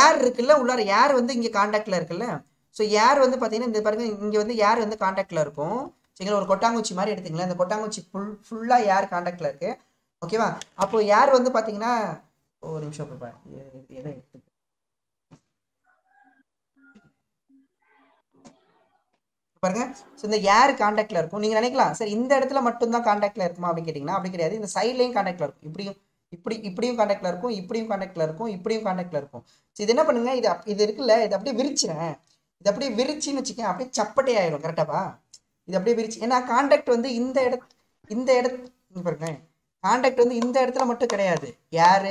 ஏர் இருக்குல்ல, உள்ளார ஏர் வந்து இங்க கான்டாக்ட்ல இருக்குல்ல. சோ ஏர் வந்து பாத்தீங்கன்னா இந்த பாருங்க, இங்க வந்து ஏர் வந்து கான்டாக்ட்ல இருக்கும். சரிங்களா, ஒரு கொட்டாங்குச்சி மாதிரி எடுத்துங்களேன். இந்த கொட்டாங்குச்சி ஃபுல்லா ஏர் கான்டாக்ட்ல இருக்கு. ஓகேவா, அப்போ ஏர் வந்து பாத்தீங்கன்னா ஒரு நிமிஷம் எதை எடுத்து பாருங்க. ஸோ இந்த ஏர் கான்டாக்ட்ல இருக்கும். நீங்க நினைக்கலாம் சரி இந்த இடத்துல மட்டும் தான் கான்டாக்ட்ல இருக்குமா அப்படின்னு கேட்டீங்கன்னா அப்படி கிடையாது. இந்த சைட்லயும் கான்டாக்ட்ல இருக்கும், இப்படியும் கான்டாக்ட்ல இருக்கும், இப்படியும் கான்டாக்ட்ல இருக்கும், இப்படியும் கான்டாக்ட்ல இருக்கும். ஸோ இது என்ன பண்ணுங்க, இது இருக்குல்ல, இது அப்படியே விரிச்சிறேன். இது அப்படியே விரிச்சின்னு வச்சுக்கேன், அப்படியே சப்பட்டே ஆயிடும். கரெக்டாப்பா? இது அப்படியே விரிச்சு, ஏன்னா கான்டாக்ட் வந்து இந்த இடத்து பாருங்க, கான்டாக்ட் வந்து இந்த இடத்துல மட்டும் கிடையாது. ஏர்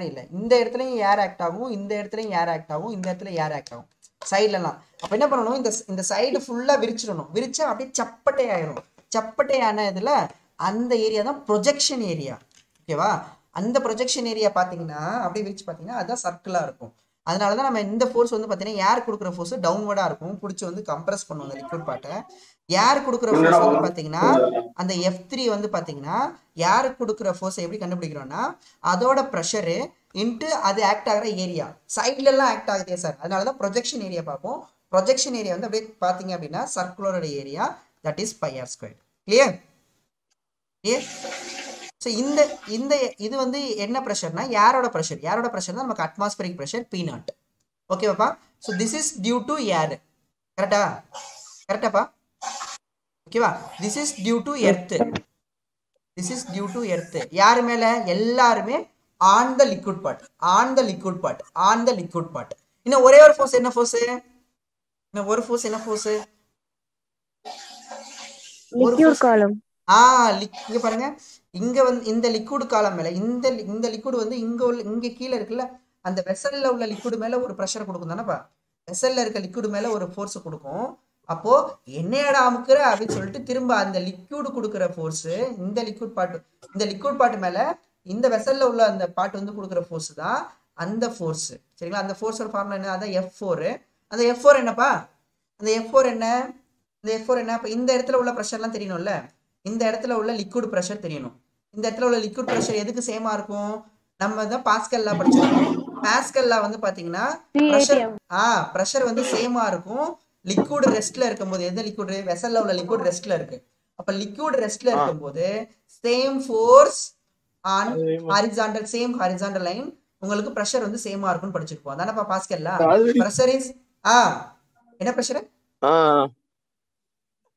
இல்லை, இந்த இடத்துலயும் ஏர் ஆக்ட் ஆகும், இந்த இடத்துலயும் ஏர் ஆக்ட் ஆகும், இந்த இடத்துல ஏர் ஆக்ட் ஆகும் சைட்லலாம். அப்ப என்ன பண்ணணும், இந்த சைடு ஃபுல்லா விரிச்சிடணும். விரிச்சா அப்படியே சப்பட்டை ஆயிரும். சப்பட்டையான இதுல அந்த ஏரியா தான் ப்ரொஜெக்ஷன் ஏரியா. ஓகேவா, அந்த ப்ரொஜெக்ஷன் ஏரியா பாத்தீங்கன்னா அப்படியே விரிச்சு பாத்தீங்கன்னா அதுதான் சர்க்கிளா இருக்கும். அதனாலதான் நம்ம இந்த ஃபோர்ஸ் வந்து பாத்தீங்கன்னா ஏர் கொடுக்குற ஃபோர்ஸ் டவுன்வர்டா இருக்கும், பிடிச்சி வந்து கம்ப்ரஸ் பண்ணுவோம் அந்த லிக்விட் பார்ட்டை. யார் கொடுக்குற ஃபோர்ஸ் வந்து பார்த்தீங்கன்னா அந்த F3 வந்து பார்த்தீங்கன்னா யாருக்கு கொடுக்குற ஃபோர்ஸை எப்படி கண்டுபிடிக்கிறோம்னா அதோட ப்ரெஷரு இன்ட்டு அது ஆக்ட் ஆகிற ஏரியா சைட்லலாம் ஆக்ட் ஆகுதே சார், அதனால தான் ப்ரொஜெக்ஷன் ஏரியா பார்ப்போம். ப்ரொஜெக்ஷன் ஏரியா வந்து அப்படியே பார்த்தீங்க அப்படின்னா சர்க்குலரோட area that is πr square. Clear clear. So இந்த இந்த இது வந்து என்ன ப்ரெஷர்னா யாரோட ப்ரெஷர் தான் நமக்கு அட்மாஸ்பரிக் ப்ரெஷர் P0. ஓகேவாப்பா? So this is due to air. கரெக்டாப்பா? ஓகேவா? This is due to earth. யாரு மேல? எல்லாருமே ஆன் த லிக்விட் பார்ட். இன்னும் ஒரே ஒரு ஃபோர்ஸ் என்ன ஃபோர்ஸ்? லிக்விட் காலம். இங்க பாருங்க, இங்க வந்து இந்த லிக்விட் காலம் மேல இந்த லிக்விட் வந்து இங்க கீழே இருக்குல்ல, அந்த வெசல்ல உள்ள லிக்விட் மேல ஒரு பிரஷர் கொடுக்கும் தானேப்பா. வெசல்ல இருக்க லிக்விட் மேல ஒரு ஃபோர்ஸ் கொடுக்கும். அப்போ என்னடா அமுக்குற அப்படின்னு சொல்லிட்டு திரும்ப அந்த லிக்விட் கொடுக்குற ஃபோர்ஸ் இந்த லிக்விட் பார்ட் மேல இந்த வெசல்ல உள்ள அந்த பார்ட் வந்து கொடுக்குற ஃபோர்ஸ் தான் அந்த ஃபோர்ஸ். சரிங்களா? அந்த ஃபோர்ஸோட ஃபார்முலா என்ன? அதான் F4. அந்த F4 என்னப்பா? அந்த F4 என்ன? இப்போ இந்த இடத்துல உள்ள ப்ரெஷர்லாம் தெரியணும்ல, இந்த இடத்துல உள்ள லிக்விட் ப்ரெஷர் தெரியணும். இந்த இடத்துல உள்ள லிக்விட் ப்ரெஷர் எதுக்கு சேமா இருக்கும்? நம்ம தான் பாஸ்கல்லா படிச்சிருக்கோம். பாஸ்கல்லா வந்து பாத்தீங்கன்னா ப்ரெஷர் வந்து சேமா இருக்கும். லிக்விட் ரெஸ்ட்ல இருக்கும்போது எந்த லிக்விட்? வெசல்ல உள்ள லிக்விட் ரெஸ்ட்ல இருக்கு. அப்ப லிக்விட் ரெஸ்ட்ல இருக்கும்போது same force on horizontal, same horizontal line, உங்களுக்கு பிரஷர் வந்து சேமா இருக்கும்னு படிச்சிருப்போம். அதானப்பா பாஸ்கல்லா? பிரஷர் இஸ் என்ன பிரஷர்?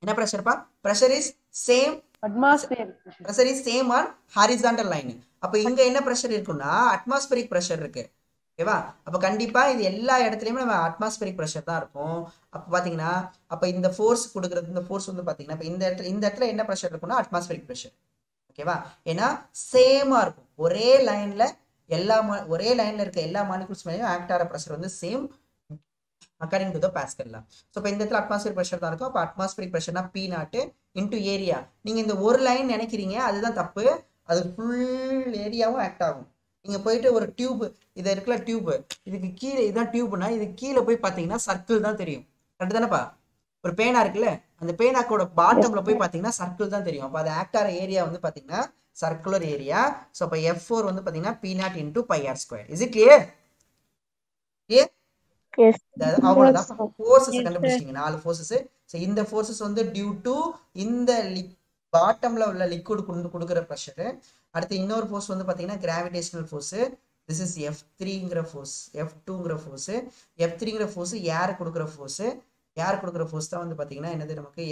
என்ன பிரஷர்ப்பா? Pressure is same atmospheric pressure is same on horizontal line. அப்ப இங்க என்ன பிரஷர் இருக்குன்னா அட்மாஸ்பரிக் பிரஷர் இருக்கு. ஓகேவா? அப்ப கண்டிப்பா இது எல்லா இடத்துலயுமே நம்ம அட்மாஸ்பரிக் பிரஷர் தான் இருக்கும். அப்ப பாத்தீங்கன்னா அப்ப இந்த ஃபோர்ஸ் கொடுக்கறது, இந்த ஃபோர்ஸ் வந்து பாத்தீங்கன்னா இப்ப இந்த இடத்துல என்ன பிரஷர் இருக்குன்னா அட்மாஸ்பரிக் பிரஷர். ஓகேவா? ஏன்னா சேமா இருக்கும். ஒரே லைன்ல இருக்க எல்லா மாலிகுல்ஸ் மேலயும் ஆக்ட் ஆகிற பிரஷர் வந்து same according to the pascal law. So இப்போ இந்த இடத்துல அட்மாஸ்பியர் ப்ரெஷர் தான் இருக்கும். அப்போ அட்மாஸ்பியரிக் ப்ரெஷர்னா P0 இன்டூ ஏரியா. நீங்க இந்த ஒரு லைன் நினைக்கிறீங்க, அதுதான் தப்பு. அது ஃபுல் ஏரியாவும் ஆக்ட் ஆகும். நீங்க போயிட்டு ஒரு டியூப், இதை இருக்குல்ல டியூப், இதுக்கு கீழே இதுதான் டியூப்னா இது கீழே போய் பார்த்தீங்கன்னா சர்க்கிள் தான் தெரியும். கரெக்ட் தானேப்பா? ஒரு பேனா இருக்குல்ல, அந்த பேனாக்கோட பாட்டம்ல போய் பார்த்தீங்கன்னா சர்க்கிள் தான் தெரியும். அப்போ அது ஆக்ட் ஆகிற ஏரியா வந்து பார்த்தீங்கன்னா சர்க்குலர் ஏரியா. ஸோ அப்போ F4 வந்து பார்த்தீங்கன்னா P0 into πr square. Is it clear? Clear? அவ்வளவுதான். ஃபோர்ஸஸ் கண்டுபிடிச்சிங்க, 4 ஃபோர்ஸஸ். சோ இந்த ஃபோர்ஸஸ் வந்து டியூ டு இந்த பாட்டம்ல உள்ள லிக்விட் கொடுக்குற பிரஷர். அடுத்து இன்னொரு ஃபோர்ஸ் வந்து பாத்தீங்கன்னா கிராவிடேஷனல் ஃபோர்ஸ். திஸ் இஸ் F3ங்கற ஃபோர்ஸ், F2ங்கற ஃபோர்ஸ். F3ங்கற ஃபோர்ஸ் யார் கொடுக்குற ஃபோர்ஸ்? தான் வந்து பாத்தீங்கன்னா என்னது நமக்கு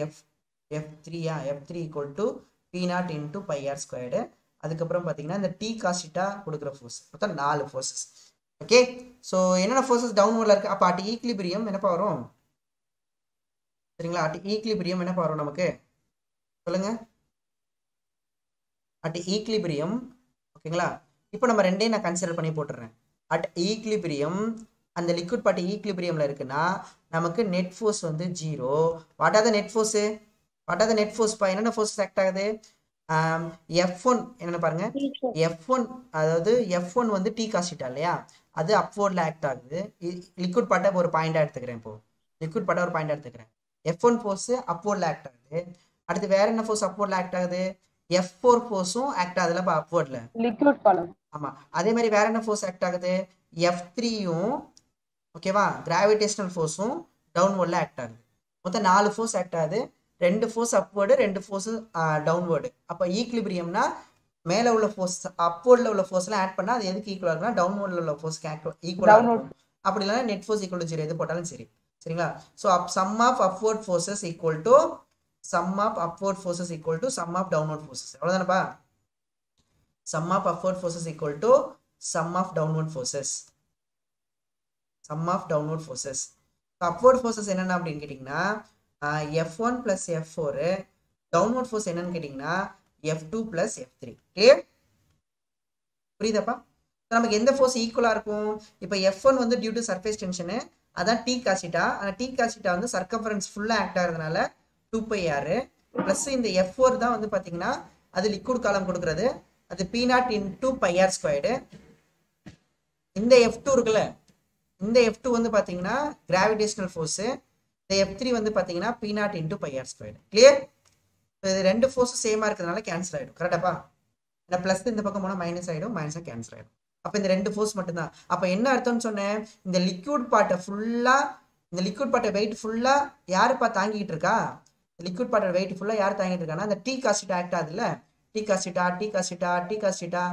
F3 = P0 into πr squared. அதுக்கப்புறம் பாத்தீங்கன்னா இந்த T cos θ கொடுக்குற ஃபோர்ஸ். மொத்தம் 4 ஃபோர்ஸஸ். ஓகே, சோ என்னென்ன ஃபோர்ஸஸ் டவுன்வர்ட்ல இருக்கு? அப்ப அட் ஈக்லிபிரியம் என்னப்பா வரும்? சரிங்களா? அட் ஈக்லிபிரியம் என்னப்பா வரும் நமக்கு சொல்லுங்க? At equilibrium. ஓகேங்களா? இப்போ நம்ம ரெண்டையும் நான் கன்சிடர் பண்ணி போட்டுறேன். அட் ஈக்லிபிரியம் அந்த லிக்விட் பார்ட் ஈக்லிபிரியம்ல இருக்குன்னா நமக்கு நெட் ஃபோர்ஸ் வந்து 0. What are the net force? பா என்னென்ன ஃபோர்ஸ் ஆக்ட் ஆகுது? F1 என்னென்ன பாருங்க, F1 அதாவது F1 வந்து T cos θ இல்லையா, அது அப்வர்ட்ல ஆக்ட் ஆகுது. லிக்விட் பார்ட்டை ஒரு பாயிண்டா எடுத்துக்கிறேன். இப்போ லிக்விட் பார்ட்டை ஒரு பாயிண்டா எடுத்துக்கிறேன். F1 ஃபோர்ஸ் அப்வர்ட்ல ஆக்ட் ஆகுது. அடுத்து வேற என்ன ஃபோர்ஸ் அப்வர்ட்ல ஆக்ட் ஆகுது? F4 ஃபோர்ஸும் ஆக்ட் ஆகுதுல அப்வர்ட்ல, லிக்விட் காலம். ஆமா. அதே மாதிரி வேற என்ன ஃபோர்ஸ் ஆக்ட் ஆகுது? F3யும் ஓகேவா கிராவிடேஷனல் ஃபோர்ஸும் டவுன்வர்ட்ல ஆக்ட் ஆகுது. மொத்தம் 4 ஃபோர்ஸ் ஆக்ட் ஆகுது. 2 ஃபோர்ஸ் அப்வர்டு, 2 ஃபோர்ஸ் டவுன்வர்டு. அப்போ ஈக்லிபிரியம்னா மேல உள்ள ஃபோர்ஸ் அப்வர்ட்ல உள்ள ஃபோர்ஸ்லாம் ஆட் பண்ணா அது எதுக்கு ஈக்குவலா இருக்குன்னா டவுன்வர்ட்ல உள்ள ஃபோர்ஸ்க்கு ஈக்குவலா இருக்கும். அப்படி இல்லைன்னா நெட் ஃபோர்ஸ் ஈக்குவல் டு 0 எது போட்டாலும் சரி. சரிங்களா? So sum of upward forces equal to sum of downward forces. அவ்வளோதானப்பா? Sum of upward forces equal to sum of downward forces. Upward forces என்னென்ன அப்படின்னு கேட்டிங்கன்னா F1 plus F4. Downward force என்னன்னு கேட்டிங்கன்னா F2 plus F3. கிளியர்? புரியுதாப்பா? நமக்கு எந்த force ஈக்குவலா இருக்கும்? இப்போ F1 வந்து டியூ டு சர்ஃபேஸ் டென்ஷனு, அதான் T cos θ. அந்த T cos θ வந்து சர்க்கம்ஃபரன்ஸ் ஃபுல்லா ஆக்ட் ஆகிறதுனால 2πr பிளஸ் இந்த F4 தான் வந்து பாத்தீங்கன்னா அது லிக்விட் காலம் கொடுக்கறது, அது P0 இன்டூ πr ஸ்கொயர்டு. இந்த F2 இருக்குல்ல, இந்த F2 வந்து பாத்தீங்கன்னா கிராவிடேஷனல் ஃபோர்ஸ். இந்த F3 வந்து பாத்தீங்கன்னா P naught into pi r square. Clear? இது ரெண்டு ஃபோர்ஸும் சேமா இருக்கிறதுனால கேன்சல் ஆயிடும். கரெக்டாப்பா? ஏன்னா பிளஸ் இந்த பக்கம் போனால் மைனஸ் ஆயிடும், மைனஸாக கேன்சல் ஆயிடும். அப்போ இந்த ரெண்டு ஃபோர்ஸ் மட்டும்தான். அப்போ என்ன அர்த்தம்னு சொன்னேன், இந்த லிக்விட் பார்ட்டை ஃபுல்லாக, இந்த லிக்விட் பார்ட்டை வெயிட் ஃபுல்லாக யாருப்பா தாங்கிட்டு இருக்கா? லிக்விட் பார்ட்டோட வெயிட் ஃபுல்லாக யார் தாங்கிட்டு இருக்கான்னா அந்த டி காசிட்டா ஆக்ட் ஆகுதுல்ல, T cos theta T cos theta T cos theta,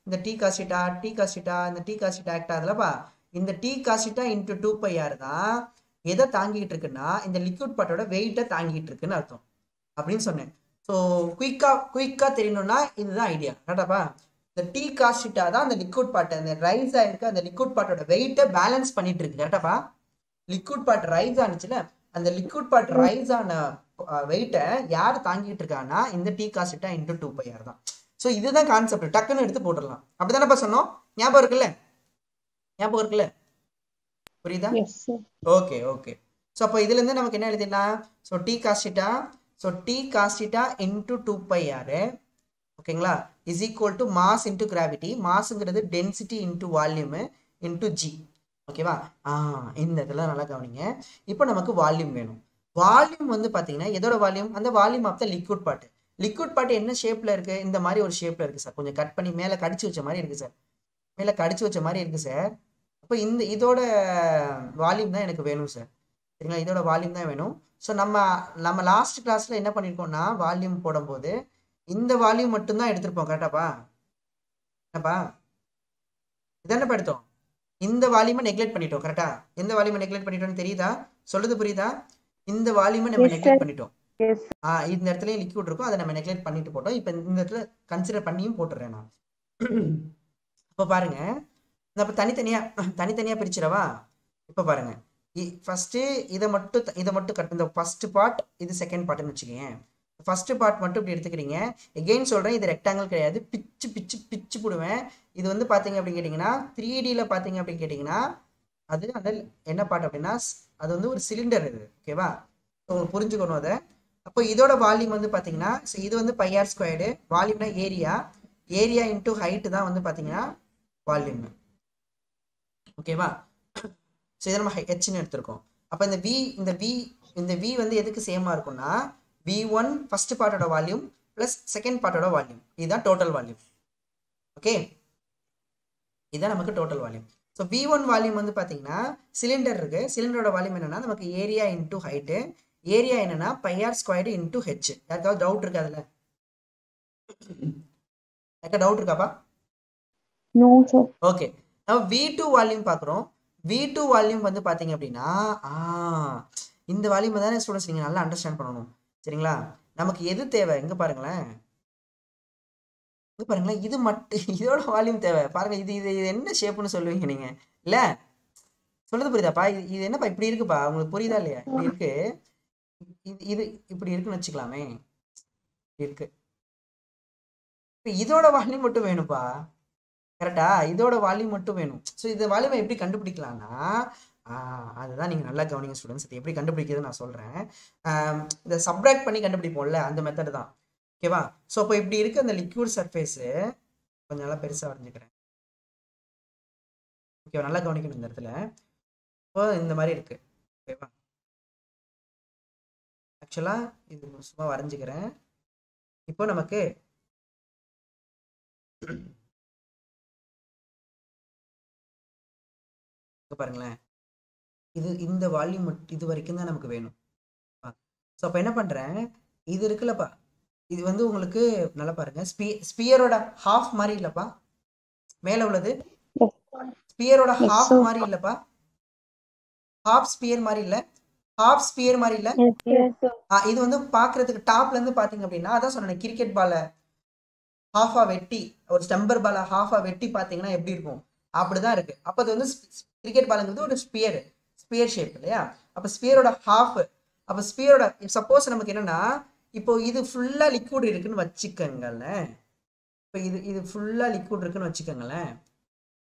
இந்த டி காசிட்டா டி காசிட்டா இந்த டி காசிட்டா ஆக்ட் ஆகுதுல்லப்பா, இந்த டி காசிட்டா இன்டூ 2πr தான் எதை தாங்கிட்டு இருக்குன்னா இந்த லிக்விட் பார்ட்டோட வெயிட்டை தாங்கிட்டு இருக்குன்னு அர்த்தம் அப்படின்னு சொன்னேன். ஸோ குயிக்கா தெரியணும்னா இதுதான் ஐடியா. கரெக்டாப்பா? இந்த டி காசிட்டா தான் அந்த லிக்விட் பார்ட், அந்த ரைஸ் ஆயிருக்க அந்த லிக்விட் பார்ட்டோட வெயிட்டை பேலன்ஸ் பண்ணிட்டு இருக்கு. கரெக்டாப்பா? லிக்விட் பார்ட் ரைஸ் ஆனிச்சுல, அந்த லிக்விட் பார்ட் ரைஸ் ஆன வெயிட்டை யார் தாங்கிட்டு இருக்கான்னா இந்த டி காசிட்டா இன்டூ 2πr தான். ஸோ இதுதான் கான்செப்ட். டக்குன்னு எடுத்து போட்டுடலாம். அப்படிதானப்பா சொன்னோம்? ஞாபகம் இருக்குல்ல? ஞாபகம் இருக்குல்ல? புரியுதா? Okay okay. ஸோ அப்போ இதுல இருந்து நமக்கு என்ன எழுதிடலாம்? So T cos theta, so T cos theta into 2πr, ஓகேங்களா, is equal to mass into gravity. மாஸுங்கிறது density into volume into g. ஓகேவா? இந்த இடத்துல நல்லா கவனிங்க. இப்போ நமக்கு வால்யூம் வேணும். வால்யூம் வந்து பார்த்தீங்கன்னா எதோட வால்யூம்? அந்த volume of the liquid part. Liquid part என்ன ஷேப்ல இருக்கு? இந்த மாதிரி ஒரு ஷேப்ல இருக்கு சார். கொஞ்சம் கட் பண்ணி மேலே கடிச்சு வச்ச மாதிரி இருக்கு சார். மேலே கடிச்சு வச்ச மாதிரி இருக்கு சார். அப்போ இதோட வால்யூம் தான் எனக்கு வேணும் சார். சரிங்களா? இதோட வால்யூம் தான் வேணும். ஸோ நம்ம லாஸ்ட் கிளாஸ்ல என்ன பண்ணியிருக்கோம்னா வால்யூம் போடும்போது இந்த வால்யூம் மட்டும்தான் எடுத்திருப்போம். கரெக்டாப்பா? என்னப்பா இதானப்பா எடுத்தோம்? இந்த வால்யூமை நெக்லெக்ட் பண்ணிட்டோம். கரெக்டா? எந்த வால்யூமை நெக்லெக்ட் பண்ணிட்டோம்னு தெரியுதா? சொல்றது புரியுதா? இந்த வால்யூமை நம்ம நெக்லெக்ட் பண்ணிட்டோம். இந்த இடத்துலயும் லிக்விட் இருக்கும், அதை நம்ம நெக்லெக்ட் பண்ணிட்டு போட்டோம். இப்போ இந்த இடத்துல கன்சிடர் பண்ணியும் போட்டுறேன் நான். இப்போ பாருங்க, நம்ம தனித்தனியா பிரிச்சிடவா? இப்போ பாருங்க, ஃபர்ஸ்ட் இதை மட்டும் கட். இந்த ஃபர்ஸ்ட் பார்ட், இது செகண்ட் பார்ட்னு வச்சுக்கோங்க. ஃபர்ஸ்ட் பார்ட் மட்டும் இப்படி எடுத்துக்கிறீங்க. எகெயின் சொல்றேன், இது ரெக்டாங்கிள் கிடையாது, பிச்சு போடுவேன். இது வந்து பாத்தீங்க அப்படின்னு கேட்டீங்கன்னா 3Dல பாத்தீங்க அப்படின்னு கேட்டீங்கன்னா அது அந்த என்ன பார்ட் அப்படின்னா அது வந்து ஒரு சிலிண்டர் இது. ஓகேவா? உங்களுக்கு புரிஞ்சுக்கணும் அதை. அப்போ இதோட வால்யூம் வந்து பாத்தீங்கன்னா இது வந்து πr ஸ்கொயர்டு. வால்யூம்னா ஏரியா இன்டூ ஹைட் தான் வந்து பாத்தீங்கன்னா வால்யூம். ஓகேவா? ஸோ இதை நம்ம ஹெச்னு எடுத்திருக்கோம். அப்போ இந்த வி வந்து எதுக்கு சேமா இருக்கும்னா V1 ஃபர்ஸ்ட் பார்ட்டோட வால்யூம் பிளஸ் செகண்ட் பார்ட்டோட வால்யூம். இதுதான் டோட்டல் வால்யூம். ஓகே, இதுதான் நமக்கு total volume. So V1 volume வந்து பார்த்தீங்கன்னா சிலிண்டர் இருக்கு. சிலிண்டரோட வால்யூம் என்னன்னா நமக்கு ஏரியா இன்டூ ஹைட்டு. ஏரியா என்னன்னா πr ஸ்கொயர்டு இன்டூ ஹெச். யாருக்காவது டவுட் இருக்கா அதில்? யாருக்கா டவுட் இருக்காப்பா? ஓகே, நம்ம V2 வால்யூம் பார்க்குறோம். V2 வால்யூம் வந்து பார்த்தீங்க அப்படின்னா இந்த வால்யூம் தானே ஸ்டூடெண்ட்ஸ் நீங்கள் நல்லா அண்டர்ஸ்டாண்ட் பண்ணணும். சரிங்களா? நமக்கு எது தேவை? இங்க பாருங்களேன், இது மட்டும் இதோட வால்யூம் தேவை. பாருங்க, இது என்ன ஷேப்னு சொல்லுவீங்க நீங்க? இல்ல சொல்றது புரியுதாப்பா? இது என்னப்பா இப்படி இருக்குப்பா? உங்களுக்கு புரியுதா இல்லையா? இப்படி இருக்கு, இது இப்படி இருக்குன்னு வச்சுக்கலாமே. இருக்கு. இதோட வால்யூம் மட்டும் வேணும்ப்பா. கரெக்டா? இதோட வால்யூம் மட்டும் வேணும். ஸோ இந்த வால்யூமை எப்படி கண்டுபிடிக்கலாம்னா அதுதான் நீங்க நல்லா கவனிங்க ஸ்டூடெண்ட்ஸ். இது எப்படி கண்டுபிடிக்கிறது நான் சொல்றேன். இதை சப்ராக்ட் பண்ணி கண்டுபிடிப்போம்ல, அந்த மெத்தட் தான். ஓகேவா? ஸோ இப்போ இப்படி இருக்கு அந்த லிக்விட் சர்ஃபேஸ். கொஞ்சம் நல்லா பெருசா வரைஞ்சுக்கிறேன். ஓகேவா? நல்லா கவனிக்கணும் இந்த இடத்துல. இப்போ இந்த மாதிரி இருக்கு. ஓகேவா? ஆக்சுவலா இது சும்மா வரைஞ்சுக்கிறேன். இப்போ நமக்கு பாருங்களேன், இந்த வால்யூம் இது வரைக்கும் தான் நமக்கு வேணும். ஸோ அப்போ என்ன பண்றேன், இது இருக்குல்லப்பா, இது வந்து உங்களுக்கு நல்லா பாருங்க, ஸ்பியரோட ஹாஃப் மாதிரி இல்லப்பா, மேல உள்ளது ஸ்பியரோட ஹாஃப் மாதிரி இல்லப்பா, ஹாஃப் ஸ்பியர் மாதிரி இல்ல, ஹாஃப் ஸ்பியர் மாதிரி இல்ல. இது வந்து பாக்குறதுக்கு டாப்ல இருந்து பாத்தீங்க அப்படின்னா அதான் சொன்னேன், கிரிக்கெட் பால ஹாஃபா வெட்டி, ஒரு ஸ்டம்பர் பால ஹாஃபா வெட்டி பாத்தீங்கன்னா எப்படி இருக்கும், அப்படிதான் இருக்கு. அப்ப அது வந்து கிரிக்கெட் பாலுங்கிறது ஒரு ஸ்பியர் ஷேப் இல்லையா? அப்ப ஸ்பியரோட ஹாஃப், அப்ப ஸ்பியரோட சப்போஸ் நமக்கு என்னன்னா இப்போ இது ஃபுல்லா லிக்விட் இருக்குன்னு வச்சுக்கோங்களேன். இப்போ இது ஃபுல்லா லிக்விட் இருக்குன்னு வச்சுக்கோங்களேன்.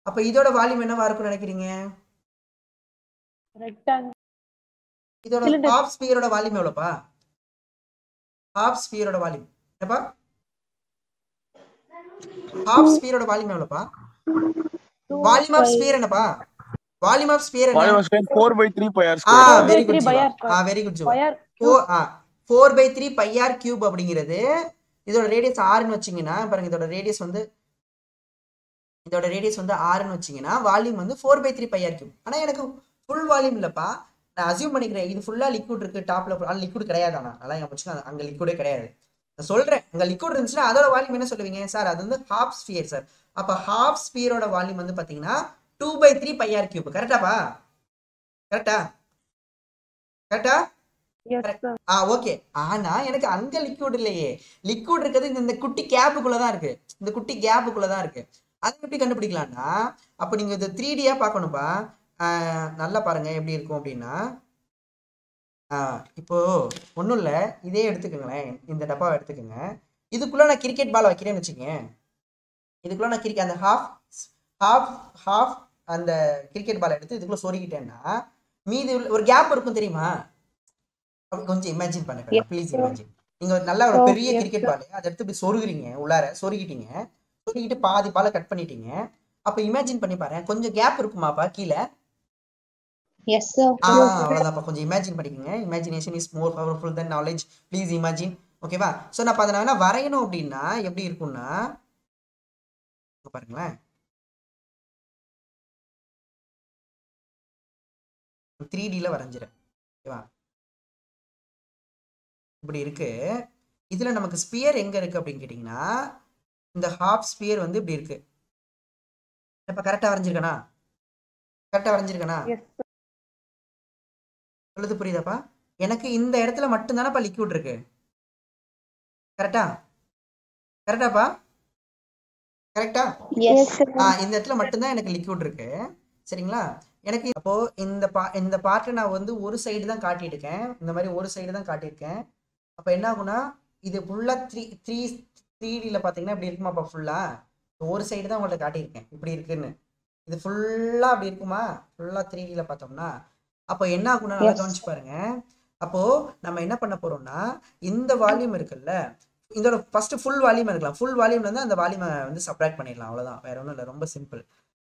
அப்ப இதோட வால்யூம் என்னவா இருக்கும்னு நினைக்கிறீங்க? இதோட ஹாஃப் ஸ்பியரோட வால்யூம் எவ்வளவுப்பா? ஹாஃப் ஸ்பியரோட வால்யூம் என்னப்பா? ஹாஃப் ஸ்பியரோட வால்யூம் எவ்வளவுப்பா? வால்யூம் ஆஃப் ஸ்பியர் என்னப்பா? வால்யூம் ஆஃப் ஸ்பியர் என்ன? Volume of sphere 4/3 pi r square. 4 by very 3 good by Jeeva. r square. Very good Jeeva. By r 4/3 pi r cube அப்படிங்கிறது இதோட ரேடியஸ் ஆர்னு வச்சீங்கன்னா பாருங்க, இதோட ரேடியஸ் வந்து ஆர்னு வச்சீங்கன்னா வால்யூம் வந்து 4/3 pi r cube. ஆனா எனக்கு ஃபுல் வால்யூம் இல்லப்பா, நான் அசியூம் பண்ணிக்கிறேன் இது ஃபுல்லா லிக்விட் இருக்கு டாப்ல, லிக்விட் கிடையாது. ஆனா நல்லா ஞாபகம் அங்க லிக்விடே கிடையாது. நான் சொல்றேன் அங்க லிக்விட் இருந்துச்சுன்னா அதோட வால்யூம் என்ன சொல்லுவீங்க சார்? அது வந்து ஹாஃப் ஸ்பியர் சார். அப்ப ஹாஃப் ஸ்பியரோட வால்யூம் வந்து பாத்தீங்கன்னா 2/3 pi r cube. கரெக்டாப்பா? கரெக்டா? yes sir. ஓகே. ஆனா எனக்கு அங்க லிக்விட் இல்லையே. லிக்விட் இருக்கிறது இந்த குட்டி கேப்புக்குள்ள தான் இருக்கு. இந்த குட்டி கேப்புக்குள்ள தான் இருக்கு. அது எப்படி கண்டுபிடிக்கலாம்னா, அப்ப நீங்க இது 3Dயா பார்க்கணும்பா. நல்லா பாருங்க எப்படி இருக்கும் அப்படின்னா, இப்போ ஒன்றும் இல்லை, இதே எடுத்துக்கோங்களேன், இந்த டப்பாவை எடுத்துக்கோங்க. இதுக்குள்ள நான் கிரிக்கெட் பால் வைக்கிறேன்னு வச்சுக்கேன். இதுக்குள்ள நான் கிரிக்கெட் அந்த ஹாஃப் அந்த கிரிக்கெட் பால் எடுத்து இதுக்குள்ள சொருகிட்டேன்னா மீதி ஒரு கேப் இருக்கும் தெரியுமா? அப்படி கொஞ்சம் இமேஜின் பண்ணுங்க ப்ளீஸ். இமேஜின் நீங்க நல்ல ஒரு பெரிய கிரிக்கெட் பால் அதை எடுத்து இப்படி சொருகுறீங்க, உள்ளார சொருகிட்டு பாதி பாலை கட் பண்ணிட்டீங்க. அப்ப இமேஜின் பண்ணி பாருங்க, கொஞ்சம் கேப் இருக்குமாப்பா கீழே? Yes sir. அவ்வளவுதான்ப்பா, கொஞ்சம் இமேஜின் பண்ணிக்கோங்க. Imagination is more powerful then knowledge. Please imagine. ஓகேவா? ஸோ நான் அதை வேணா வரையணும் அப்படின்னா எப்படி இருக்கும்னா பாருங்களேன், 3Dல வரைஞ்சிறேன். ஓகேவா? இப்படி இருக்கு. இதுல நமக்கு ஸ்பியர் எங்க இருக்கு அப்படின்னு கேட்டீங்கன்னா, இந்த ஹாஃப் ஸ்பியர் வந்து இப்படி இருக்கு. இப்ப கரெக்டா வரைஞ்சிருக்கனா? Yes sir. சொல்லுது புரியுதாப்பா? எனக்கு இந்த இடத்துல மட்டும் தானப்பா லிக்விட் இருக்கு. கரெக்டாப்பா? கரெக்டா? Yes sir. இந்த இடத்துல மட்டும்தான் எனக்கு லிக்விட் இருக்கு. சரிங்களா? எனக்கு அப்போ இந்த பார்ட்டை நான் வந்து ஒரு சைடு தான் காட்டியிருக்கேன். இந்த மாதிரி ஒரு சைடு தான் காட்டியிருக்கேன். அப்போ என்ன ஆகும்னா, இது ஃபுல்லா 3Dல பார்த்தீங்கன்னா இப்படி இருக்குமாப்பா? ஃபுல்லா ஒரு சைடு தான் உங்கள்ட்ட காட்டியிருக்கேன் இப்படி இருக்குன்னு. இது ஃபுல்லா அப்படி இருக்குமா? ஃபுல்லா 3Dல பார்த்தோம்னா அப்போ என்ன ஆகும்னா, நல்லா கவனிச்சு பாருங்க. அப்போ நம்ம என்ன பண்ண போறோம்னா, இந்த வால்யூம் இருக்குல்ல, இதோட ஃபர்ஸ்ட் ஃபுல் வால்யூம் இருக்கலாம். ஃபுல் வால்யூம்ல இருந்து அந்த வால்யூமை வந்து சப்ராக்ட் பண்ணிடலாம். அவ்வளவுதான், வேற ஒன்றும் இல்லை, ரொம்ப சிம்பிள்.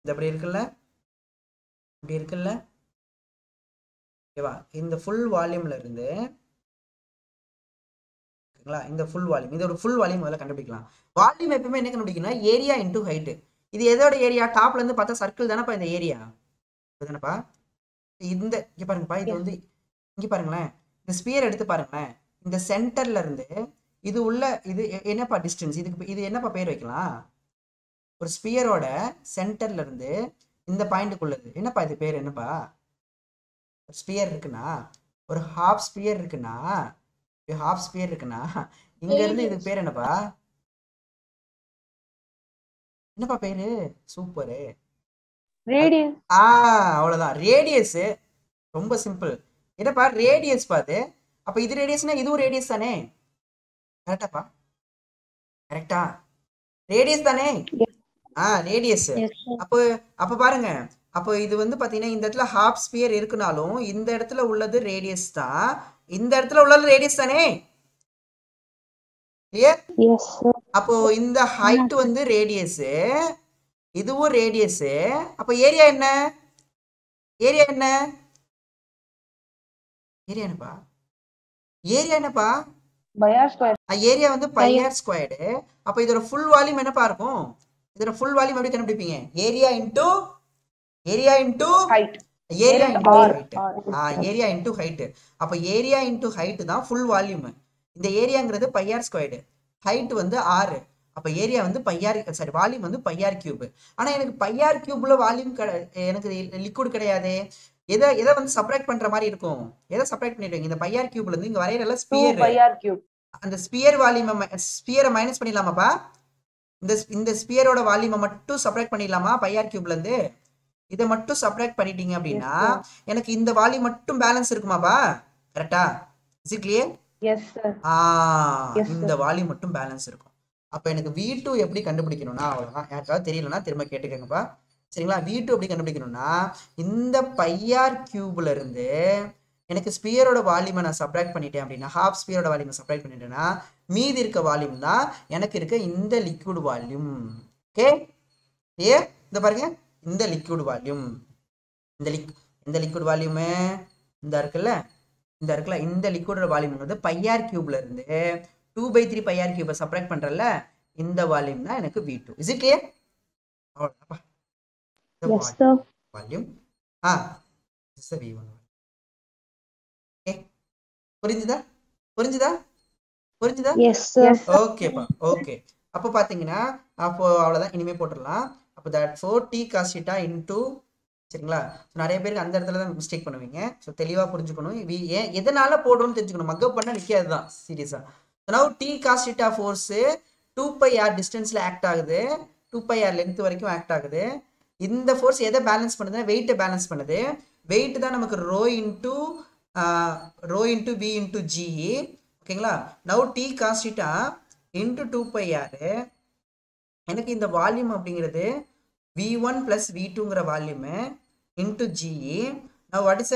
இது அப்படி இருக்குல்ல, ஓகேவா? இந்த ஃபுல் வால்யூம்ல இருந்து இந்த ஃபுல் வால்யூம், இதோட ஃபுல் வால்யூம் முதல்ல கண்டுபிடிக்கலாம். வால்யூம் எப்பவுமே என்ன கண்டுபிடிக்கணும்? Area into height. இது எதோட ஏரியா? டாப்ல இருந்து பார்த்தா சர்க்கிள் தானப்பா இந்த ஏரியா, தானப்பா? இந்த இங்க பாருங்கப்பா, இது வந்து இங்க பாருங்களேன், இந்த ஸ்பியர் எடுத்து பாருங்களேன். இந்த சென்டர்ல இருந்து இது உள்ள இது என்னப்பா டிஸ்டன்ஸ்? இது என்னப்பா பேர் வைக்கலாம்? ஒரு ஸ்பியரோட சென்டர்ல இருந்து இந்த பாயிண்ட்டுக்குள்ளது என்னப்பா இது பேர்? என்னப்பா ஸ்பியர் இருக்குன்னா, ஒரு ஹாஃப் ஸ்பியர் இருக்குன்னா, இங்க இருந்து இதுக்கு பேர் என்னப்பா? பேரு? Super, Radius. அவ்வளவுதான், ரேடியஸ். ரொம்ப சிம்பிள். என்னப்பா ரேடியஸ் பாத்து? அப்ப இது ரேடியஸ்னா இதுவும் ரேடியஸ் தானே? கரெக்டாப்பா? கரெக்டா? ரேடியஸ் தானே? ரேடியஸ். அப்ப பாருங்க, அப்போ இது வந்து பாத்தீங்கன்னா இந்த இடத்துல ஹாஃப் ஸ்பியர் இருக்குனாலும் இந்த இடத்துல உள்ளது ரேடியஸ் தான், இந்த இடத்துல உள்ளது ரேடியஸ் தானே? அப்போ இந்த ஹைட் வந்து ரேடியஸ், இதுவும் ரேடியஸ். அப்ப ஏரியா என்ன? என்னப்பா? By r square. ஏரியா வந்து பை ஆர் ஸ்கொயர்டு. அப்ப இதோட ஃபுல் வால்யூம் என்னப்பா இருக்கும்? இதோட ஃபுல் வால்யூம் எப்படி கண்டுபிடிப்பீங்க? Area into height. Area into height. அப்ப ஏரியா இன்டூ ஹைட் தான் ஃபுல் வால்யூம். இந்த ஏரியாங்கிறது பை ஆர் ஸ்கொயர்டு, ஹைட் வந்து 6. அப்ப ஏரியா வந்து வால்யூம் வந்து பை ஆர் கியூப். ஆனா எனக்கு பை ஆர் கியூப்ல வால்யூம் எனக்கு லிக்விட் கிடையாது. எதை வந்து சப்ராக்ட் பண்ற மாதிரி இருக்கும்? எதை சப்ராக்ட் பண்ணிடுவீங்க? இந்த பை ஆர் கியூப்ல இருந்து இங்க வரையறல ஸ்பியர், அந்த ஸ்பியர் வால்யூம், ஸ்பியரை மைனஸ் பண்ணிடலாமாப்பா? இந்த ஸ்பியரோட வால்யூமை மட்டும் சப்ராக்ட் பண்ணிடலாமா பை ஆர் கியூப்ல இருந்து? இதை மட்டும் சப்ராக்ட் பண்ணிட்டீங்க அப்படின்னா எனக்கு இந்த வால்யூம் மட்டும் பேலன்ஸ் இருக்குமாப்பா? கரெக்டா? Is it clear? Yes sir. இந்த வால்யூம் மட்டும் பேலன்ஸ் இருக்கும். அப்ப எனக்கு V2 எப்படி கண்டுபிடிக்கணும்னா, அவ்வளவுதான். யாருக்காவது தெரியலன்னா திரும்ப கேட்டுக்கங்கப்பா. சரிங்களா? V2 எப்படி கண்டுபிடிக்கணும்னா, இந்த பை ஆர் கியூப்ல இருந்து எனக்கு ஸ்பியரோட வால்யூமை நான் சப்ராக்ட் பண்ணிட்டேன் அப்படின்னா, ஹாஃப் ஸ்பியரோட வால்யூமை சப்ராக்ட் பண்ணிட்டேன்னா மீதி இருக்க வால்யூம் தான் எனக்கு இருக்க இந்த லிக்விட் வால்யூம். ஓகே, இந்த பாருங்க, இந்த லிக்விட் வால்யூம். இந்த லிக்விட் வால்யூமு இந்த இருக்குல்ல இந்த லிக்விடோட வால்யூம் வந்து πr கியூப்ல இருந்து 2/3 πr கியூபை செப்பரேட் பண்றல இந்த வால்யூம் தான் எனக்கு V2. Is it clear? அவ்வளவுதான்ப்பா. Yes, sir. Volume this is the V1. Okay, புரிஞ்சுதா? Yes, sir. ஓகேப்பா. ஓகே, அப்போ பாத்தீங்கன்னா அப்போ அவ்வளவுதான், இனிமே போட்டுடலாம். அப்போ that 4t cos theta into சரிங்களா? நிறைய பேருக்கு அந்த இடத்துல தான் மிஸ்டேக் பண்ணுவீங்க. ஸோ தெளிவாக புரிஞ்சுக்கணும். ஏன் எதனால போடுறோம்னு தெரிஞ்சுக்கணும். மக்கப் பண்ண நிற்காது தான் சீரியஸா. Now T cos theta force 2πr டிஸ்டன்ஸ்ல ஆக்ட் ஆகுது, 2πr லென்த் வரைக்கும் ஆக்ட் ஆகுது. இந்த ஃபோர்ஸ் எதை பேலன்ஸ் பண்ணுதுன்னா வெயிட்டை பேலன்ஸ் பண்ணுது. வெயிட் தான் நமக்கு rho into V into G. ஓகேங்களா? Now T cos theta into 2πr எனக்கு இந்த வால்யூம் அப்படிங்கிறது V1 plus V2ங்கிற வால்யூமு இன்டூ ஜிஇ. நான் வாட் இஸ்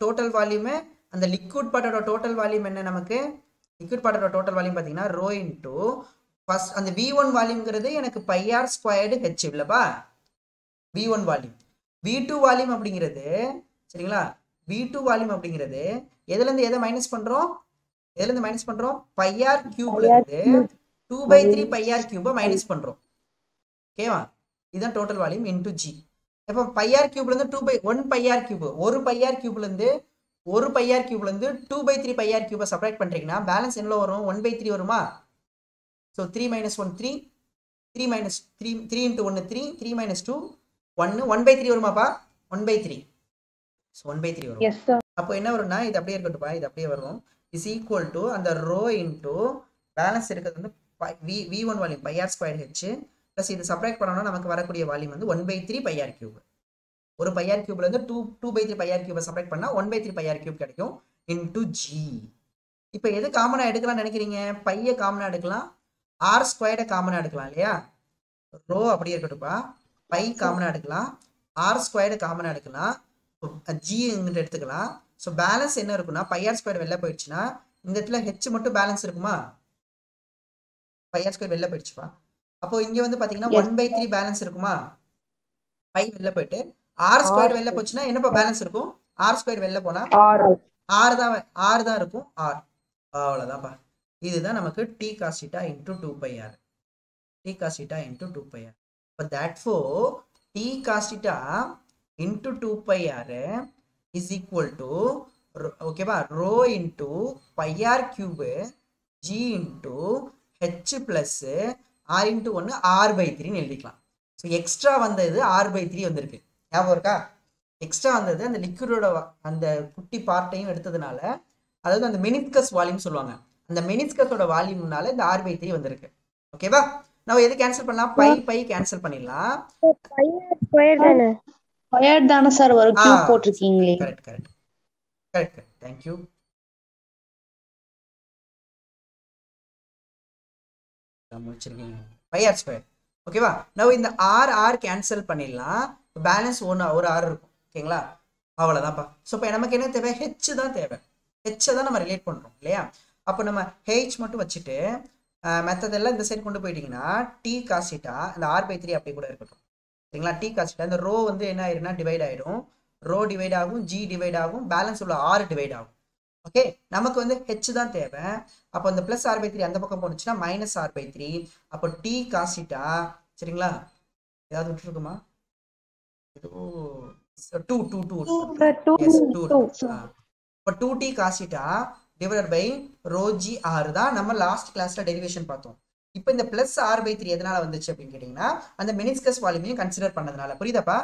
டோட்டல் வால்யூமு? அந்த லிக்விட் பார்ட்டோட டோட்டல் வால்யூம் என்ன நமக்கு? லிக்விட் பார்ட்டோட டோட்டல் வால்யூம் பார்த்தீங்கன்னா ரோ இன்டூ ஃபர்ஸ்ட் அந்த V1 வால்யூம்ங்கிறது எனக்கு πr ஸ்கொயர்டு ஹெச் இல்லைப்பா V1 வால்யூம். V2 வால்யூம் அப்படிங்கிறது சரிங்களா? V2 வால்யூம் அப்படிங்கிறது எதுலேருந்து எதை மைனஸ் பண்ணுறோம்? πr கியூப்ல இருந்து 2/3 πr கியூபை மைனஸ் பண்ணுறோம். ஓகேவா? இதுதான் டோட்டல் வால்யூம் இன்டூ ஜி. இப்போ πr கியூப்ல இருந்து 1 πr கியூப், ஒரு πr கியூப்ல இருந்து 2/3 πr கியூபை செப்பரேட் பண்றீங்கன்னா பேலன்ஸ் என்ன வரும்? 1/3 வருமா? ஸோ 3 - 1 3, 3 - 3 3 × 1 3, 3 - 2 1, 1/3 வருமாப்பா? 1/3. ஸோ 1/3 வரும். Yes, sir. அப்போ என்ன வரும்னா இது அப்படியே இருக்கட்டும்ப்பா, இது அப்படியே வரும். இஸ் ஈக்குவல் டு அந்த ரோ இன்டூ பேலன்ஸ் இருக்கிறது வந்து V1 volume πr square H plus இது செப்பரேட் பண்ணோம்னா நமக்கு வரக்கூடிய வால்யூம் வந்து 1/3 πr கியூப். ஒரு πr கியூப்ல இருந்து 2/3 πr கியூபை செப்பரேட் பண்ணா 1/3 πr கியூப் கிடைக்கும் இன்டூ ஜி. இப்போ எது காமனா எடுக்கலாம்னு நினைக்கிறீங்க? பையை காமனா எடுக்கலாம், ஆர் ஸ்கொயர்டை காமனா எடுக்கலாம் இல்லையா? ரோ அப்படியே இருக்கட்டும்ப்பா, பை காமனா எடுக்கலாம், ஆர் ஸ்கொயர்டை காமனா எடுக்கலாம், ஜி இங்கிட்ட எடுத்துக்கலாம். ஸோ பேலன்ஸ் என்ன இருக்குன்னா πr ஸ்கொயர் வெளில போயிடுச்சுன்னா இந்த இடத்துல ஹெச் மட்டும் பேலன்ஸ் இருக்குமா? πr ஸ்கொயர் வெளில போயிடுச்சுப்பா. அப்போ இங்க வந்து பாத்தீங்கன்னா 1/3 பேலன்ஸ் இருக்குமா? பை வெளில போயிட்டு ஆர் ஸ்கொயர் வெளில போச்சுன்னா என்னப்பா பேலன்ஸ் இருக்கும்? ஆர் ஸ்கொயர் வெளில போனா ஆர் தான் இருக்கும். ஆர் அவ்வளவுதான்ப்பா. இதுதான் நமக்கு T cos theta into 2πr. T cos theta into 2πr. இப்போ therefore T cos theta into 2πr is equal to ஓகேவா rho into πr cube G into H plus r into 1 r/3 எழுதிக்கலாம். So extra வந்தது r/3 வந்திருக்கு, ஞாபகம் இருக்கா? Extra வந்தது அந்த லிக்விடோட அந்த குட்டி பார்ட்டையும் எடுத்ததுனால, அதாவது அந்த மெனிஸ்கஸ் வால்யூம் சொல்லுவாங்க, அந்த மெனிஸ்கஸோட வால்யூம்னால இந்த r/3 வந்திருக்கு. ஓகேவா? நம்ம எது கேன்சல் பண்ணலாம்? பை கேன்சல் பண்ணிடலாம். ஸ்கொயர் தானே சார் வரும், கியூப் போட்டுருக்கீங்களே. கரெக்ட். Thank you. முடிச்சிருக்கீங்க πr ஸ்கொயர். ஓகேவா? நம்ம இந்த r கேன்சல் பண்ணிடலாம். பேலன்ஸ் ஒரு r இருக்கும். ஓகேங்களா? அவ்வளவுதான்ப்பா. ஸோ இப்போ நமக்கு என்ன தேவை? ஹெச் தான் தேவை. ஹெச்சை தான் நம்ம ரிலேட் பண்றோம் இல்லையா? அப்போ நம்ம ஹெச் மட்டும் வச்சுட்டு மெத்தட் எல்லாம் இந்த சைடு கொண்டு போயிட்டீங்கன்னா டி காஸ் தீட்டா இந்த r/3 அப்படி கூட இருக்கட்டும். சரிங்களா? டி காஸ் தீட்டா இந்த ரோ வந்து என்ன ஆயிரும்னா டிவைட் ஆயிடும். ரோ டிவைட் ஆகும், ஜி டிவைட் ஆகும், பேலன்ஸ் உள்ள r டிவைட் ஆகும். ஓகே, நமக்கு வந்து ஹெச் தான் தேவை. அப்போ இந்த பிளஸ் r/3 அந்த பக்கம் போனுச்சுன்னா மைனஸ் r/3. அப்போ டி காஸ் தீட்டா சரிங்களா? ஏதாவது விட்டுருக்குமா? இப்போ 2t cos theta divided by rho G R தான் நம்ம லாஸ்ட் கிளாஸ்ல டெரிவேஷன் பார்த்தோம். இப்போ இந்த பிளஸ் r/3 எதனால வந்துச்சு அப்படின்னு கேட்டீங்கன்னா அந்த மெனிஸ்கஸ் வால்யூமையும் கன்சிடர் பண்ணதுனால. புரியுதாப்பா?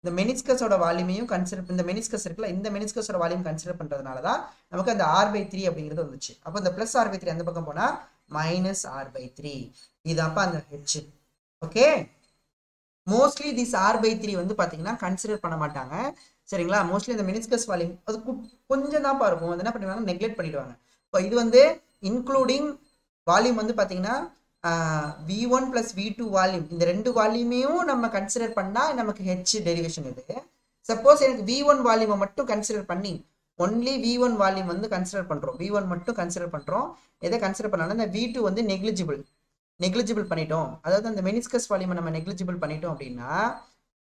இந்த மெனிஸ்கஸோட வால்யூமையும் கன்சிடர், இந்த மெனிஸ்கஸ் இருக்குல்ல, இந்த மெனிஸ்கஸோட வால்யூம் கன்சிடர் பண்றதுனால தான் நமக்கு அந்த r/3 அப்படிங்கிறது வந்துச்சு. அப்போ இந்த பிளஸ் r/3 அந்த பக்கம் போனா மைனஸ் r/3. இதாப்பா அந்த H. Okay, mostly this r/3 வந்து பாத்தீங்கன்னா கன்சிடர் பண்ண மாட்டாங்க. சரிங்களா? மோஸ்ட்லி இந்த மெனிஸ்கஸ் வால்யூம் அது கொஞ்சம் தான் இருக்கும், அது என்ன பண்ணிடுவாங்க, நெக்லெக்ட் பண்ணிடுவாங்க. இப்போ இது வந்து இன்க்ளூடிங் வால்யூம் வந்து பாத்தீங்கன்னா v1 plus v2 வால்யூம், இந்த ரெண்டு வால்யூமையும் நம்ம கன்சிடர் பண்ணா நமக்கு ஹெச் டெரிவேஷன் இது. சப்போஸ் எனக்கு v1 வால்யூமை மட்டும் கன்சிடர் பண்ணி ஒன்லி v1 வால்யூம் வந்து கன்சிடர் பண்றோம், v1 மட்டும் கன்சிடர் பண்றோம். எதை கன்சிடர் பண்ணாலும் இந்த v2 வந்து நெக்லிஜிபிள் பண்ணிட்டோம். அதாவது அந்த மெனிஸ்கஸ் வால்யூமை நம்ம நெக்லிஜிபிள் பண்ணிட்டோம் அப்படின்னா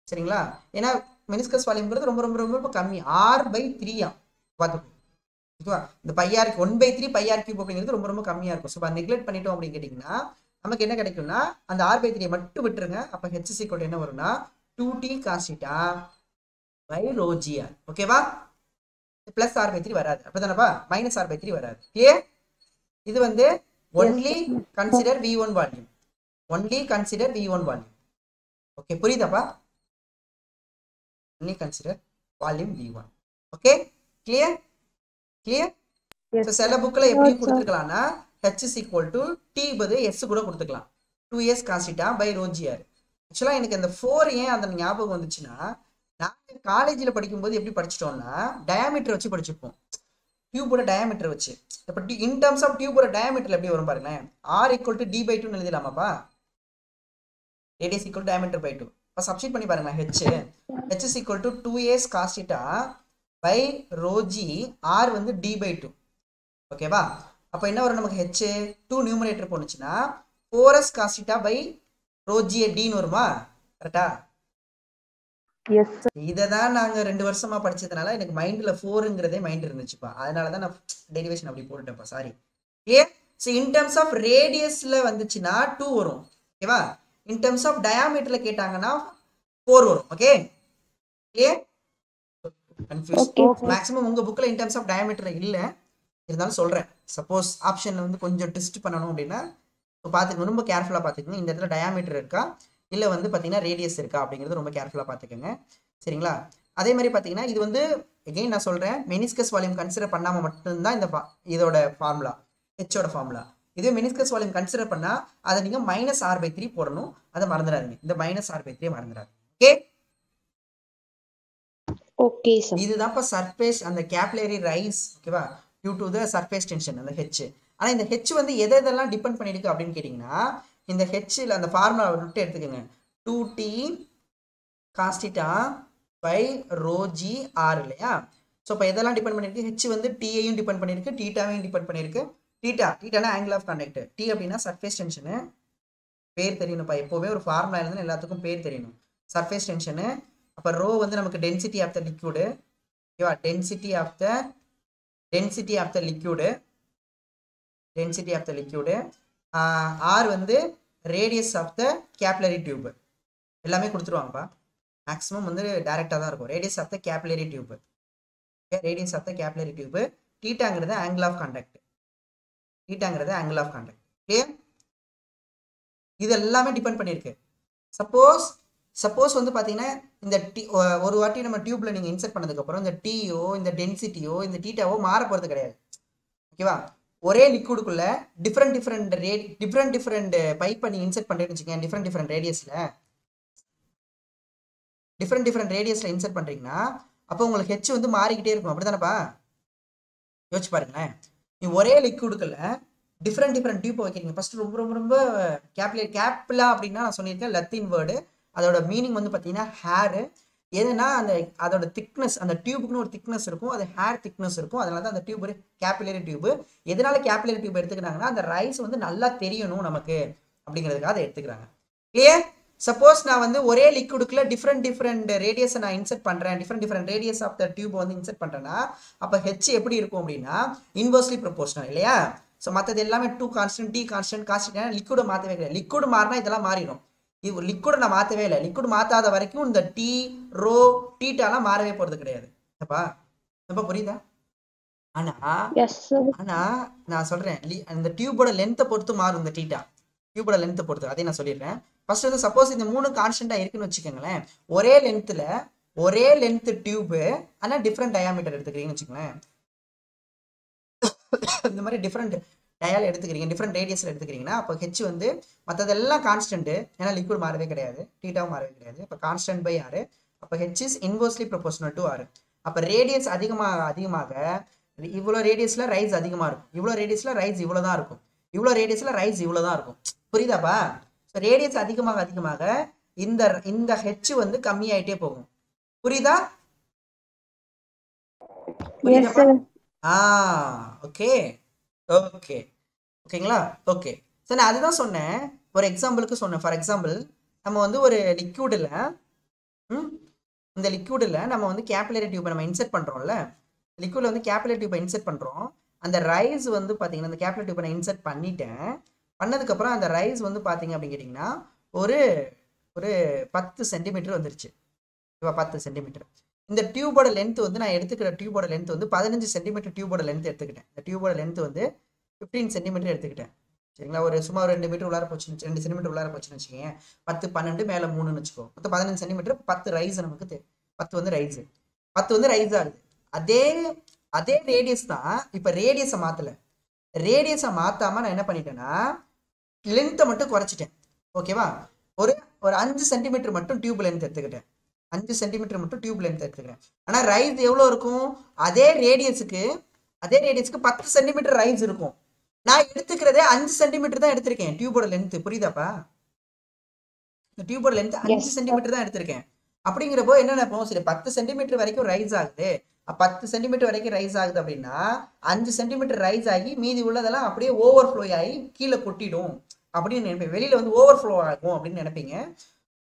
சரிங்களா? ஏன்னா மெனிஸ்கஸ் வால்யூம்ங்கிறது ரொம்ப ரொம்ப ரொம்ப கம்மி, R/3 பார்த்துக்கோ. ஓகேவா? இந்த பையாருக்கு 1/3 பையார் கியூப் அப்படிங்கிறது ரொம்ப ரொம்ப கம்மியா இருக்கும். ஸோ நெக்லெக்ட் பண்ணிட்டோம் அப்படின்னு கேட்டிங்கன்னா நமக்கு என்ன கிடைக்கும்னா அந்த R/3 மட்டும் விட்டுருங்க. அப்போ H = என்ன வரும்னா 2t cos θ by rho g r. ஓகேவா? பிளஸ் R/3 வராது, அப்படிதானப்பா? மைனஸ் R/3 வராது. கிளியர்? இது வந்து only consider V1 volume, only consider V1 volume. Okay, புரியுதாப்பா? Only consider volume V1. Okay, clear? Clear? So சில புக்கில் எப்படி கொடுத்துருக்கலாம்னா H = T பதில் S கூட கொடுத்துக்கலாம், 2s cos θ by rho g r. ஆக்சுவலாக எனக்கு இந்த 4 ஏன் அந்த ஞாபகம் வந்துச்சுன்னா, நாங்கள் காலேஜில் படிக்கும்போது எப்படி படிச்சிட்டோம்னா டயாமீட்டர் வச்சு படிச்சிருப்போம், டியூபோட டயாமீட்டர் வச்சு. இப்போ இன் டர்ம்ஸ் ஆஃப் டியூபோட டயாமீட்டர் எப்படி வரும் பாருங்களேன், R = D/2 எழுதிடலாமாப்பா, radius = diameter by 2. இப்போ சப்ஸ்டிட் பண்ணி பாருங்களேன், H = 2s cos θ by rho g, R வந்து D/2. ஓகேவா? அப்போ என்ன வரும் நமக்கு, H 2 நியூமரேட்டர் போனுச்சுன்னா 4s cos θ by rho g Dன்னு வருமா? கரெக்டா? இதை தான் நாங்கள் 2 வருஷமா படிச்சதுனால எனக்கு மைண்டில் 4ங்கிறதே மைண்ட் இருந்துச்சுப்பா, அதனால தான் நான் டெரிவேஷன் அப்படி போட்டுட்டேன்ப்பா, sorry. Clear? So in terms of ரேடியஸில் வந்துச்சுன்னா 2 வரும். ஓகேவா? இன் டர்ம்ஸ் ஆஃப் டயாமீட்டரில் கேட்டாங்கன்னா 4 வரும். Okay, clear? கன்ஃபியூஸ். மேக்ஸிமம் உங்கள் புக்கில் இன் டர்ம்ஸ் ஆஃப் டயாமீட்டர் இல்லை, இருந்தாலும் சொல்கிறேன். சப்போஸ் ஆப்ஷன் வந்து கொஞ்சம் டெஸ்ட் பண்ணணும் அப்படின்னா பார்த்துக்கணும், ரொம்ப கேர்ஃபுல்லாக பார்த்துக்கணும். இந்த இடத்துல டயாமீட்டர் இருக்கா இல்லை வந்து பார்த்தீங்கன்னா ரேடியஸ் இருக்கா அப்படிங்கிறது ரொம்ப கேர்ஃபுல்லாக பார்த்துக்கோங்க, சரிங்களா? அதே மாதிரி பார்த்தீங்கன்னா இது வந்து எகெயின் நான் சொல்கிறேன், மெனிஸ்கஸ் வால்யூம் கன்சிடர் பண்ணாமல் மட்டும்தான் இந்த இதோட ஃபார்முலா, ஹெச்சோட ஃபார்முலா. இதே மெனிஸ்கஸ் வால்யூம் கன்சிடர் பண்ணால் அதை நீங்கள் -R/3 போடணும், அதை மறந்துடாதீங்க, இந்த -R/3 மறந்துடாதீங்க. Okay, okay sir. இதுதான்ப்பா சர்ஃபேஸ் அந்த கேப்லரி ரைஸ். ஓகேவா? Due to the surface tension அந்த H. ஆனால் இந்த H வந்து எதெல்லாம் டிபெண்ட் பண்ணியிருக்கு அப்படின்னு கேட்டிங்கன்னா, இந்த Hல அந்த ஃபார்முலா விட்டு எடுத்துக்கோங்க, 2t cos θ by rho g r இல்லையா? ஸோ இப்போ எதெல்லாம் டிபெண்ட் பண்ணியிருக்கு, H வந்து T-ஐயும் டிபெண்ட் பண்ணியிருக்கு, θவையும் டிபெண்ட் பண்ணியிருக்கு. θனா ஆங்கிள் ஆஃப் கான்டாக்ட், T அப்படின்னா சர்ஃபேஸ் டென்ஷனு, பேர் தெரியணும்ப்பா, எப்போவுமே ஒரு ஃபார்முலா இருந்தாலும் எல்லாத்துக்கும் பேர் தெரியணும். சர்ஃபேஸ் டென்ஷனு, அப்போ ரோ வந்து நமக்கு டென்சிட்டி ஆஃப் த லிக்யூடு. ஓகேவா? Density of the liquid. R வந்து radius of the capillary tube. எல்லாமே கொடுத்துருவாங்கப்பா, மேக்ஸிமம் வந்து டைரெக்டாக தான் இருக்கும். Radius of the capillary tube, radius of the capillary tube. θங்கிறது ஆங்கிள் ஆஃப் கான்டாக்ட், கிளியர்? இது எல்லாமே டிபெண்ட் பண்ணியிருக்கு. சப்போஸ் வந்து பார்த்தீங்கன்னா இந்த ஒரு வாட்டி நம்ம டியூப்ல நீங்கள் இன்சர்ட் பண்ணதுக்கப்புறம் இந்த டீயோ இந்த டென்சிட்டியோ இந்த θவோ மாற போகிறது கிடையாது. ஓகேவா? ஒரே லிக்விடுக்குள்ள டிஃப்ரெண்ட் பைப்பை நீங்கள் இன்சர்ட் பண்ணுறேன்னு வச்சுக்கோங்க, டிஃப்ரெண்ட் ரேடியஸில் இன்சர்ட் பண்ணுறீங்கன்னா அப்போ உங்களுக்கு H வந்து மாறிக்கிட்டே இருக்கும், அப்படி தானேப்பா? யோசிச்சு பாருங்களேன், நீ ஒரே லிக்விடுக்குள்ள டிஃப்ரெண்ட் டியூப் வைக்கிறீங்க. ஃபர்ஸ்ட் ரொம்ப கேப்லா அப்படின்னா நான் சொல்லியிருக்கேன், லத்தீன் வேர்டு. அதோட மீனிங் வந்து பார்த்தீங்கன்னா ஹேரு. எதுனா அந்த அதோட திக்னஸ், அந்த டியூபுக்குன்னு ஒரு திக்னஸ் இருக்கும், அது ஹேர் திக்னஸ் இருக்கும். அதனால தான் அந்த டியூப் ஒரு கேபிலரி டியூப். எதனால கேபிலரி டியூப் எடுத்துக்கிறாங்கன்னா அந்த ரைஸ் வந்து நல்லா தெரியணும் நமக்கு அப்படிங்கிறதுக்காக அதை எடுத்துக்கிறாங்க. கிளியர்? சப்போஸ் நான் வந்து ஒரே லிக்விடுக்குள்ள டிஃப்ரெண்ட் ரேடியஸை நான் இன்சர்ட் பண்ணுறேன், different radius of the tube வந்து இன்சர்ட் பண்ணுறேன்னா அப்போ H எப்படி இருக்கும் அப்படின்னா இன்வெர்ஸ்லி ப்ரொபோர்ஷனல் இல்லையா? ஸோ மற்றது எல்லாமே 2 கான்ஸ்டன்ட், T கான்ஸ்டன்ட், லிக்விடை மாற்றவே கிடையாது. லிக்விடு மாறினா இதெல்லாம் மாறிடும். இது லிக்விடை நான் மாற்றவே இல்லை, லிக்விட் மாற்றாத வரைக்கும் இந்த T, ரோ, θலாம் மாறவே போகிறது கிடையாது. அப்போ புரியுதா? ஆனா நான் சொல்றேன், அந்த டியூபோட லென்த்தை பொறுத்து மாறும் இந்த θ, டியூபோட லென்த்தை பொறுத்து. அதே நான் சொல்லிடுறேன். ஃபர்ஸ்ட் வந்து சப்போஸ் இந்த 3 கான்ஸ்டன்டா இருக்குன்னு வச்சுக்கோங்களேன், ஒரே லென்த் டியூபு ஆனால் டிஃப்ரெண்ட் டயாமீட்டர் எடுத்துக்கிறீங்கன்னு வச்சுக்கோங்களேன், இந்த மாதிரி டிஃப்ரெண்ட் டயால் எடுத்துக்கிறீங்க, டிஃப்ரெண்ட் ரேடியஸில் எடுத்துக்கிறீங்கன்னா அப்போ H வந்து மற்றதெல்லாம் கான்ஸ்டன்ட், ஏன்னா லிக்விட் மாறவே கிடையாது, θவும் மாறவே கிடையாது. அப்போ கான்ஸ்டன்ட் பை R, அப்போ H is inversely proportional to R. அப்போ ரேடியஸ் அதிகமாக இவ்வளோ ரேடியஸில் ரைஸ் அதிகமாக இருக்கும், இவ்வளோ ரேடியஸில் ரைஸ் இவ்வளோ தான் இருக்கும், இவ்வளோ ரேடியஸில் ரைஸ் இவ்வளோ தான் இருக்கும். புரியுதாப்பா? ஸோ ரேடியஸ் அதிகமாக இந்த H வந்து கம்மியாயிட்டே போகும். புரியுதா? ஓகேங்களா? ஓகே. சரி, நான் அதுதான் சொன்னேன், ஒரு எக்ஸாம்பிளுக்கு சொன்னேன். ஃபார் எக்ஸாம்பிள் நம்ம வந்து ஒரு லிக்யூடில் இந்த லிக்விடில் நம்ம வந்து கேபிலரி டியூப்பை நம்ம இன்செர்ட் பண்ணுறோம்ல, லிக்விடில் வந்து கேபிலரி டியூப்பை இன்செர்ட் பண்ணுறோம். அந்த ரைஸ் வந்து பார்த்தீங்கன்னா அந்த கேபிலரி டியூப்பை நான் இன்செர்ட் பண்ணிட்டேன். பண்ணதுக்கப்புறம் அந்த ரைஸ் வந்து பார்த்தீங்க அப்படின்னு கேட்டிங்கன்னா ஒரு ஒரு 10 சென்டிமீட்டர் வந்துருச்சு. இப்போ 10 சென்டிமீட்டர். இந்த டியூபோட லென்த் வந்து நான் எடுத்துக்கிற டியூபோட லென்த் வந்து 15 சென்டிமீட்டர் டியூபோட லென்த் எடுத்துக்கிட்டேன். இந்த டியூபோட லென்த் வந்து 15 சென்டிமீட்டர் எடுத்துக்கிட்டேன். சரிங்களா? ஒரு சுமார் 2 மீட்டர் உள்ளார போச்சு, 2 சென்டிமீட்டர் உள்ளார போச்சுன்னு வச்சுக்கோங்க. 10 12 மேலே 3ன்னு வச்சுக்கோ. மொத்தம் 15 சென்டிமீட்டர் 10 ரைஸ் நமக்கு 10 வந்து ரைஸ் 10 வந்து ரைஸ் ஆகுது. அதே ரேடியஸ் தான். இப்போ ரேடியஸை மாற்றலை. ரேடியஸை மாற்றாமல் நான் என்ன பண்ணிட்டேன்னா லென்த்தை மட்டும் குறைச்சிட்டேன். ஓகேவா? ஒரு 5 சென்டிமீட்டர் மட்டும் டியூப் லென்த் எடுத்துக்கிட்டேன். 5 சென்டிமீட்டர் மட்டும் டியூப் லென்த் எடுத்துக்கிறேன். ஆனால் ரைஸ் எவ்வளோ இருக்கும்? அதே ரேடியஸுக்கு 10 சென்டிமீட்டர் ரைஸ் இருக்கும். நான் எடுத்துக்கிறதே 5 சென்டிமீட்டர் தான் எடுத்திருக்கேன் டியூபோட லென்த். புரியுதாப்பா? இந்த டியூபோட லென்த் 5 சென்டிமீட்டர் தான் எடுத்திருக்கேன். அப்படிங்கிறப்போ என்ன நினைப்போம், சரி 10 சென்டிமீட்டர் வரைக்கும் ரைஸ் ஆகுது, 10 சென்டிமீட்டர் வரைக்கும் ரைஸ் ஆகுது அப்படின்னா 5 சென்டிமீட்டர் ரைஸ் ஆகி மீதி உள்ளதெல்லாம் அப்படியே ஓவர்ஃப்ளோ ஆகி கீழே கொட்டிடும் அப்படின்னு நினைப்பேன். வெளியில வந்து ஓவர்ஃப்ளோ ஆகும் அப்படின்னு நினைப்பீங்க.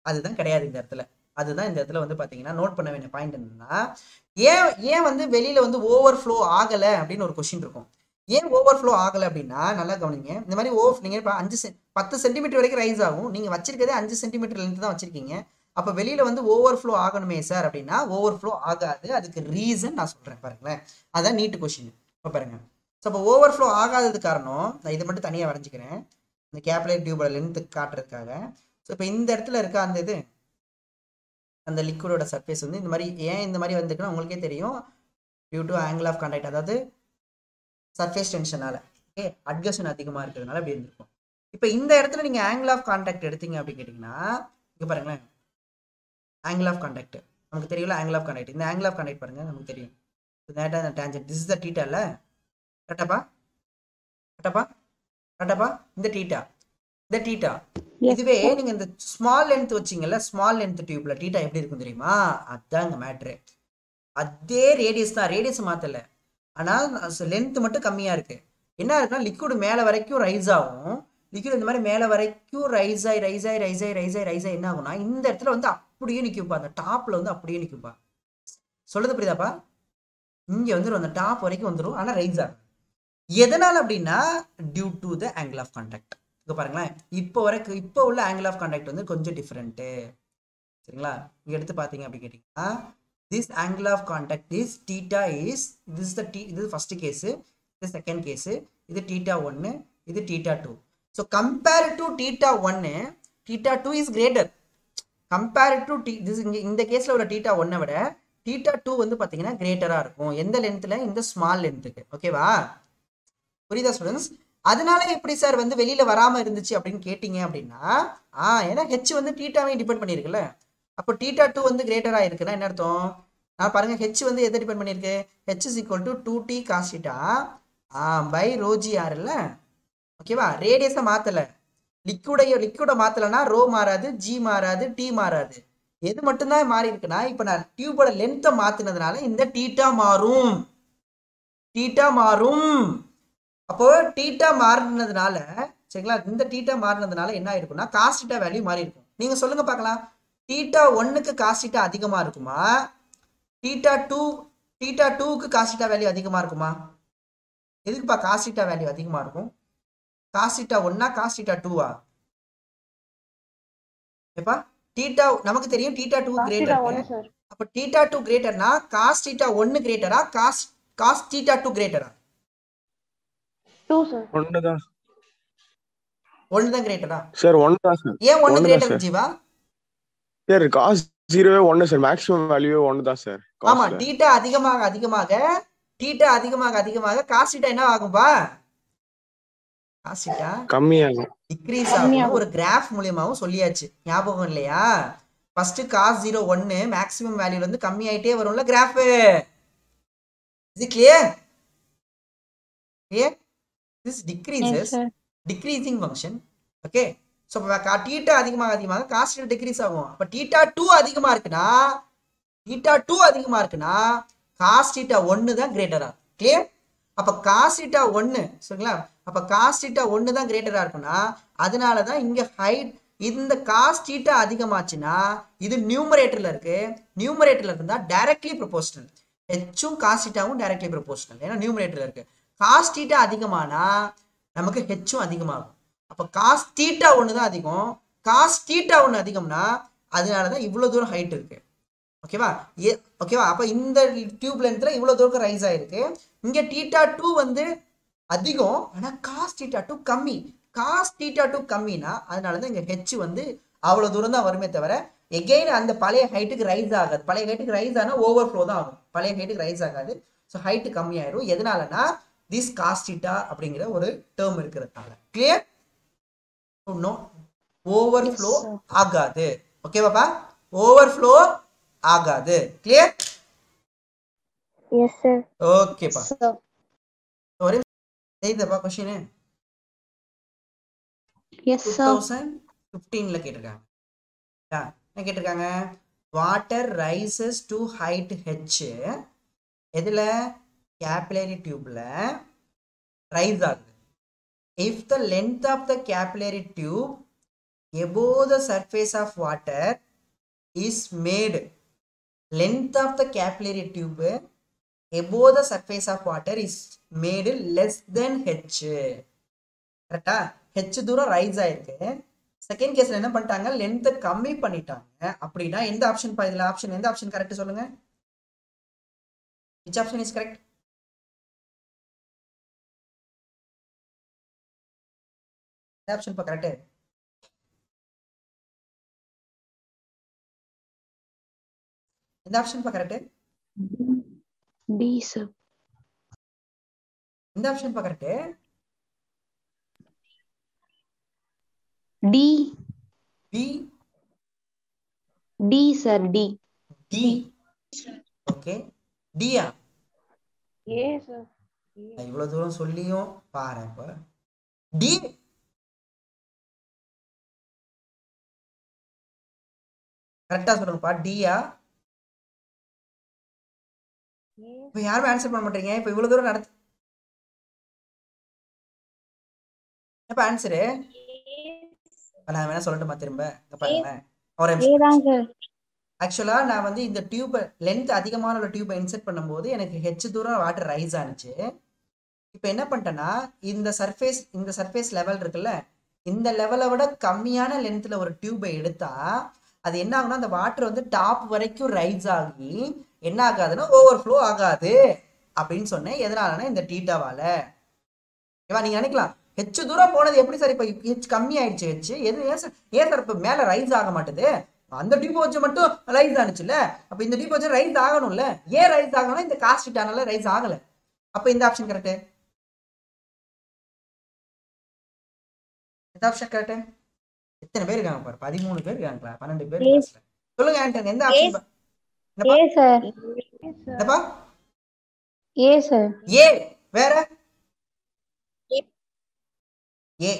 அதுதான் கிடையாது இந்த இடத்துல. அதுதான் இந்த இடத்துல வந்து பார்த்தீங்கன்னா நோட் பண்ண வேண்டிய பாயிண்ட் என்னன்னா, ஏன் வந்து வெளியில வந்து ஓவர்ஃப்ளோ ஆகலை அப்படின்னு ஒரு கொஸ்டின் இருக்கும். ஏன் ஓவர்ஃப்ளோ ஆகலை அப்படின்னா நல்லா கவனிங்க. இந்த மாதிரி நீங்கள் இப்போ 10 சென்டிமீட்டர் வரைக்கும் ரைஸ் ஆகும். நீங்கள் வச்சிருக்கதே 5 சென்டிமீட்டர் லென்த் தான் வச்சிருக்கீங்க. அப்போ வெளியில வந்து ஓவர்ஃப்ளோ ஆகணுமே சார் அப்படின்னா ஓவர்ஃப்ளோ ஆகாது. அதுக்கு ரீசன் நான் சொல்கிறேன் பாருங்களேன். அதான் நீட் கொஸ்டின். இப்போ பாருங்க. ஸோ அப்போ ஓவர்ஃப்ளோ ஆகாதது காரணம் நான் இதை மட்டும் தனியாக வரைஞ்சிக்கிறேன் இந்த கேப்லரி டியூபோட லென்த்து காட்டுறதுக்காக. ஸோ இப்போ இந்த இடத்துல இருக்க அந்த லிக்விடோட சர்ஃபேஸ் வந்து இந்த மாதிரி ஏன் இந்த மாதிரி வந்துக்குன்னா உங்களுக்கே தெரியும். Due to angle of contact, அதாவது சர்ஃபேஸ் டென்ஷனால, ஓகே, அட்கஷன் அதிகமாக இருக்கிறதுனால அப்படி இருந்திருக்கும். இப்போ இந்த இடத்துல நீங்கள் ஆங்கிள் ஆஃப் கான்டாக்ட் எடுத்தீங்க அப்படின்னு கேட்டிங்கன்னா இங்கே பாருங்களேன். ஆங்கிள் ஆஃப் கான்டாக்ட் நமக்கு தெரியல. ஆங்கிள் ஆஃப் கான்டாக்ட், இந்த ஆங்கிள் ஆஃப் கான்டாக்ட் பாருங்க நமக்கு தெரியும். இந்த tangent, this is the theta இல்லை? கரெக்டாப்பா? இந்த டீட்டா. இதுவே நீங்க இந்த ஸ்மால் லென்த் வச்சிங்கல்ல, ஸ்மால் லென்த் டியூப்ல டீட்டா எப்படி இருக்கும் தெரியுமா? அதுதாங்க மேட்ரு. அதே ரேடியஸ் தான், ரேடியஸ் மாத்தல, ஆனால் லென்த் மட்டும் கம்மியா இருக்கு. என்ன இருக்குன்னா லிக்விட் மேல வரைக்கும் ரைஸ் ஆகும். லிக்விட் இந்த மாதிரி மேல வரைக்கும் ரைஸ் ஆகி என்ன ஆகும்னா இந்த இடத்துல வந்து அப்படியே நிற்கும்பா. அந்த டாப்ல வந்து அப்படியே நிற்கும்பா. சொல்றது புரியுதாப்பா? இங்க வந்துடும், அந்த டாப் வரைக்கும் வந்துடும், ஆனா ரைஸ் ஆகும். எதனால அப்படின்னா due to the angle of contact. இங்க பாருங்களேன், இப்போ உள்ள ஆங்கிள் ஆஃப் கான்டாக்ட் வந்து கொஞ்சம் டிஃப்ரெண்ட்டு. சரிங்களா? இங்க எடுத்து பார்த்தீங்க அப்படி கேட்டிங்கன்னா this angle of contact is theta is this is the this is first case, this second case, இது theta 1, இது theta 2. so compared to theta 1 theta 2 is greater compared to this. இந்த கேஸ்ல உள்ள theta 1 விட theta 2 வந்து பாத்தீங்கன்னா கிரேட்டரா இருக்கும். எந்த லென்த்ல? இந்த ஸ்மால் லென்த்துக்கு. ஓகேவா? புரியுதா ஸ்டூடெண்ட்ஸ்? அதனால எப்படி சார் வந்து வெளியில வராம இருந்துச்சு அப்படின்னு கேட்டீங்க அப்படின்னா ஏன்னா ஹெச் வந்து தீட்டாவே டிபெண்ட் பண்ணிருக்குல்ல. அப்போ தீட்டா 2 வந்து கிரேட்டரா இருக்குன்னா என்ன அர்த்தம்? நான் பாருங்க, ஹெச் வந்து எதை டிபெண்ட் பண்ணிருக்கு? H is equal to 2t cos θ by rho G R இல்ல. ஓகேவா? ரேடியஸை மாத்தல, லிக்விட மாத்தலன்னா ரோ மாறாது, ஜி மாறாது, டி மாறாது. எது மட்டும்தான் மாறி இருக்குன்னா இப்ப நான் டியூபோட லென்த்தை மாத்தினதுனால இந்த தீட்டா மாறும். அப்போ தீட்டா மாறினதுனால, சரிங்களா, இந்த தீட்டா மாறினதுனால என்ன ஆயிருக்கும்னா காஸ் தீட்டா வேல்யூ மாறி இருக்கும். நீங்க சொல்லுங்க பார்க்கலாம், தீட்டா 1க்கு காஸ் தீட்டா அதிகமா இருக்குமா, தீட்டா 2க்கு காஸ் தீட்டா வேல்யூ அதிகமா இருக்குமா? எதுக்குப்பா காஸ் தீட்டா வேல்யூ அதிகமா இருக்கும்? காஸ் தீட்டா 1ஆ காஸ் தீட்டா 2ஆ? ஏப்பா தீட்டா நமக்கு தெரியும் தீட்டா 2 கிரேட்டர். அப்ப தீட்டா 2 கிரேட்டர்னா காஸ் தீட்டா 1 கிரேட்டரா, காஸ் தீட்டா 2 கிரேட்டரா? 2 சார். 1 தான். 1 தான் கிரேட்டரா? சார் 1 தான் சார். ஏன் 1 greater Jeeva? Sir cos 0 1 sir, maximum value 1 தான் சார். ஆமா, தீட்டா அதிகமாக காஸ் தீட்டா என்ன ஆகும்பா? காஸ் தீட்டா கம்மியாகும், டிக்ரீஸ் ஆகும். ஒரு கிராஃப் மூலமாவும் சொல்லியாச்சு, ஞாபகம் இல்லையா? ஃபர்ஸ்ட் cos 0 1 மேக்ஸிமம் வேல்யூல இருந்து கம்மி ஆயிட்டே வரும்ல கிராஃப். இது clear? This decreases, decreasing function. Okay, so theta அதிகமாக cos theta decrease ஆகும். அப்ப theta 2 அதிகமா இருக்குனா cos theta 1 தான் கிரேட்டரா. clear? அப்ப cos theta 1 சரிங்களா? அப்ப cos theta 1 தான் கிரேட்டரா இருக்குனா அதனால தான் இங்க இந்த காஸ் தீட்டா அதிகமாச்சுன்னா இது நியூமரேட்டர்ல இருக்கு, நியூமரேட்டர்ல இருந்தா டைரக்ட்லி ப்ரொபோஷனல், ஹெச்சும் காஸ் தீட்டாவும் டைரக்ட்லி ப்ரொபோஷனல், ஏன்னா நியூமரேட்டர்ல இருக்கு. காஸ் தீட்டா அதிகமானா நமக்கு ஹெச்சும் அதிகமாகும். அப்ப காஸ் தீட்டா ஒன்று தான் அதிகம், காஸ் தீட்டா ஒன்று அதிகம்னா அதனால தான் இவ்வளோ தூரம் ஹைட் இருக்கு. ஓகேவா? ஓகேவா? அப்போ இந்த டியூப் லென்த்ல இவ்வளோ தூரம் ரைஸ் ஆயிருக்கு. இங்கே தீட்டா 2 வந்து அதிகம், ஆனால் காஸ் தீட்டா 2 கம்மி. காஸ் தீட்டா 2 கம்மினா அதனால தான் இங்கே ஹெச் வந்து அவ்வளோ தூரம் தான் வருமே தவிர எகெயின் அந்த பழைய ஹைட்டுக்கு ரைஸ் ஆகாது. பழைய ஹைட்டுக்கு ரைஸ் ஆனால் ஓவர்ஃப்ளோ தான் ஆகும், பழைய ஹைட்டுக்கு ரைஸ் ஆகாது. ஸோ ஹைட்டு கம்மியாயிரும். எதனாலனா திஸ் காஸ் தீட்டா அப்படிங்கிற ஒரு டேர்ம் இருக்கிறதுனால. கிளியர்? நோ ஓவர்ஃப்ளோ ஆகாது. ஓகேவாப்பா? ஓவர்ஃப்ளோ ஆகாது. கிளியர்? Yes sir. ஓகேப்பா. ஒரு செய்தப்பா क्वेश्चन எஸ் சார். 2015ல கேட்டிருக்காங்க. என்ன கேட்டிருக்காங்க? Water rises to height h எதுல? கேபிலரி டியூப்ல ரைஸ் ஆகுது. if the length of the capillary tube above the surface of water is made, length of the capillary tube above the surface of water is made less than h. கரெக்டா? h தூரம் rice ஆயிருக்கு. Second கேஸ்ல என்ன பண்ணிட்டாங்க? Length கம்மி பண்ணிட்டாங்க. அப்படின்னா எந்த ஆப்ஷன் பா இதுல? ஆப்ஷன் எந்த ஆப்ஷன் கரெக்ட் சொல்லுங்க? which option is correct? எந்த ஆப்ஷன் பா கரெக்ட்? எந்த ஆப்ஷன் பா கரெக்ட்? D sir. எந்த ஆப்ஷன் பா correct? D. B D sir. D. D. Okay, டியா? A sir. இவ்வளவு தூரம் சொல்லியும் பாரு. இப்ப டி கரெக்டா சொல்லுங்கப்பா. டியா? இப்ப யாருமே ஆன்சர் பண்ண மாட்டீங்க. இப்ப இவ்வளவு தூரம் நடத்து எப்ப ஆன்சரு? நான் வேணா சொல்லட்டுமா திரும்ப? பாருங்களேன், ஆக்சுவலா நான் வந்து இந்த டியூப் லென்த் அதிகமான உள்ள டியூபை இன்செர்ட் பண்ணும்போது எனக்கு ஹெச் தூரம் வாட்டர் ரைஸ் ஆனிச்சு. இப்போ என்ன பண்ணிட்டேன்னா இந்த சர்ஃபேஸ் லெவல் இருக்குல்ல, இந்த லெவலை விட கம்மியான லென்த்ல ஒரு டியூபை எடுத்தா அது என்ன ஆகுனா அந்த வாட்டர் வந்து டாப் வரைக்கும் ரைஸ் ஆகி என்ன ஆகாதுன்னா ஓவர்ஃப்ளோ ஆகாது அப்படின்னு சொன்னேன். எதனாலனா இந்த டீட்டாவால. ஓகேவா? நீங்க நினைக்கலாம் ஹெச் தூரம் போனது எப்படி சார் இப்போ ஹெச் கம்மி ஆயிடுச்சு, ஹெச் எது ஏன் சார் இப்போ மேலே ரைஸ் ஆக மாட்டுது? அந்த டியூப் வச்சு மட்டும் ரைஸ் ஆனிச்சுல, அப்போ இந்த டியூப் வச்சு ரைஸ் ஆகணும்ல. ஏன் ரைஸ் ஆகணும்னா இந்த காஸ்ட் டீட்டானால ரைஸ் ஆகல. அப்போ இந்த ஆப்ஷன் கரெக்ட். இந்த ஆப்ஷன் கரெக்ட். எத்தனை பேர் இருக்காங்க பாரு? 13 பேர் இருக்காங்களா? 12 பேர் கிளாஸ்ல. சொல்லுங்க ஆன்சர். எந்த ஆப்ஷன்? A sir. என்னப்பா? A sir. ஏ. வேற? ஏ.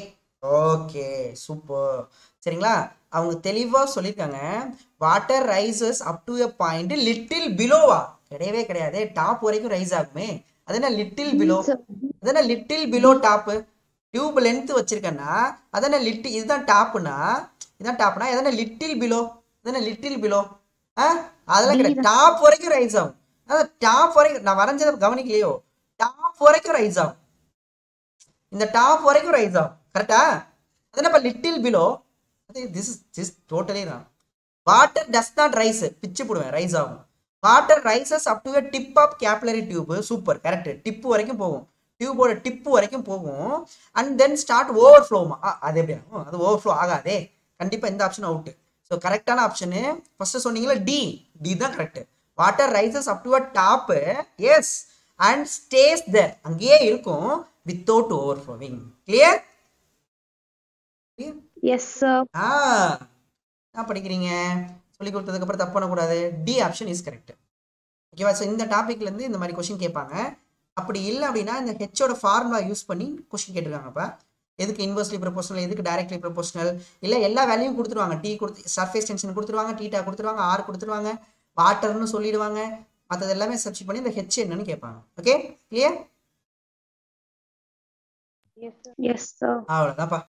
Okay, super. சரிங்களா? அவங்க தெளிவா சொல்லியிருக்காங்க. Water rises up to a point little பிலோவா? கிடையவே கிடையாது, டாப் வரைக்கும் ரைஸ் ஆகுமே. அது என்ன லிட்டில் பிலோ? அது என்ன little below top? Tube length வச்சிருக்கேன்னா அதான லிட்டில், இதுதான் டாப்னா, இதுதான் டாப்னா எதான லிட்டில் பிலோ? எதான லிட்டில் பிலோ? அதெல்லாம் கிடையாது. டாப் வரைக்கும் ரைஸ் ஆகும். அதான் டாப் வரைக்கும் நான் வரைஞ்சதை கவனிக்கலையோ, டாப் வரைக்கும் ரைஸ் ஆகும். இந்த டாப் வரைக்கும் ரைஸ் ஆகும். கரெக்டா? அது என்னப்பா little below? This is totally wrong. Water does not rise, பிச்சு போடுவேன், ரைஸ் ஆகும். Water rises up to a tip of capillary tube. Super, correct. Tip வரைக்கும் போகும், டியூபோட டிப்பு வரைக்கும் போகும். அண்ட் தென் ஸ்டார்ட் ஓவர் ஃப்ளோமா? அது எப்படி ஆகும்? அது ஓவர் ஃப்ளோ ஆகாதே. கண்டிப்பா இந்த ஆப்ஷன் அவுட். ஸோ கரெக்டான ஆப்ஷனு ஃபர்ஸ்ட் சொன்னீங்களா, டி. டி தான் correct. Water rises up to a top, yes, and stay தேர், அங்கேயே இருக்கும், without overflowing. Clear? Yes sir. என்ன படிக்கிறீங்க? சொல்லி கொடுத்ததுக்கு அப்புறம் தப்பு பண்ணக்கூடாது. D option is correct. ஓகேவா? ஸோ இந்த டாபிக்ல இருந்து இந்த மாதிரி கொஸ்டின் கேட்பாங்க. அப்படி இல்லை அப்படின்னா இந்த ஹெச்சோட ஃபார்முலா யூஸ் பண்ணி கொஸ்டின் கேட்டிருக்காங்கப்பா. எதுக்கு இன்வெர்ஸ்லி ப்ரொபோஷனல், எதுக்கு டைரக்ட்லி ப்ரொபோஷனல், இல்லை எல்லா வேல்யூவும் கொடுத்துருவாங்க. டி கொடுத்து சர்ஃபேஸ் டென்ஷன் கொடுத்துருவாங்க, டீட்டா கொடுத்துருவாங்க, ஆர் கொடுத்துருவாங்க, வாட்டர்னு சொல்லிடுவாங்க. மற்றது எல்லாமே சர்ச் பண்ணி இந்த ஹெச் என்னன்னு கேட்பாங்க. Okay, clear? Yes sir. அவ்வளோதான்ப்பா.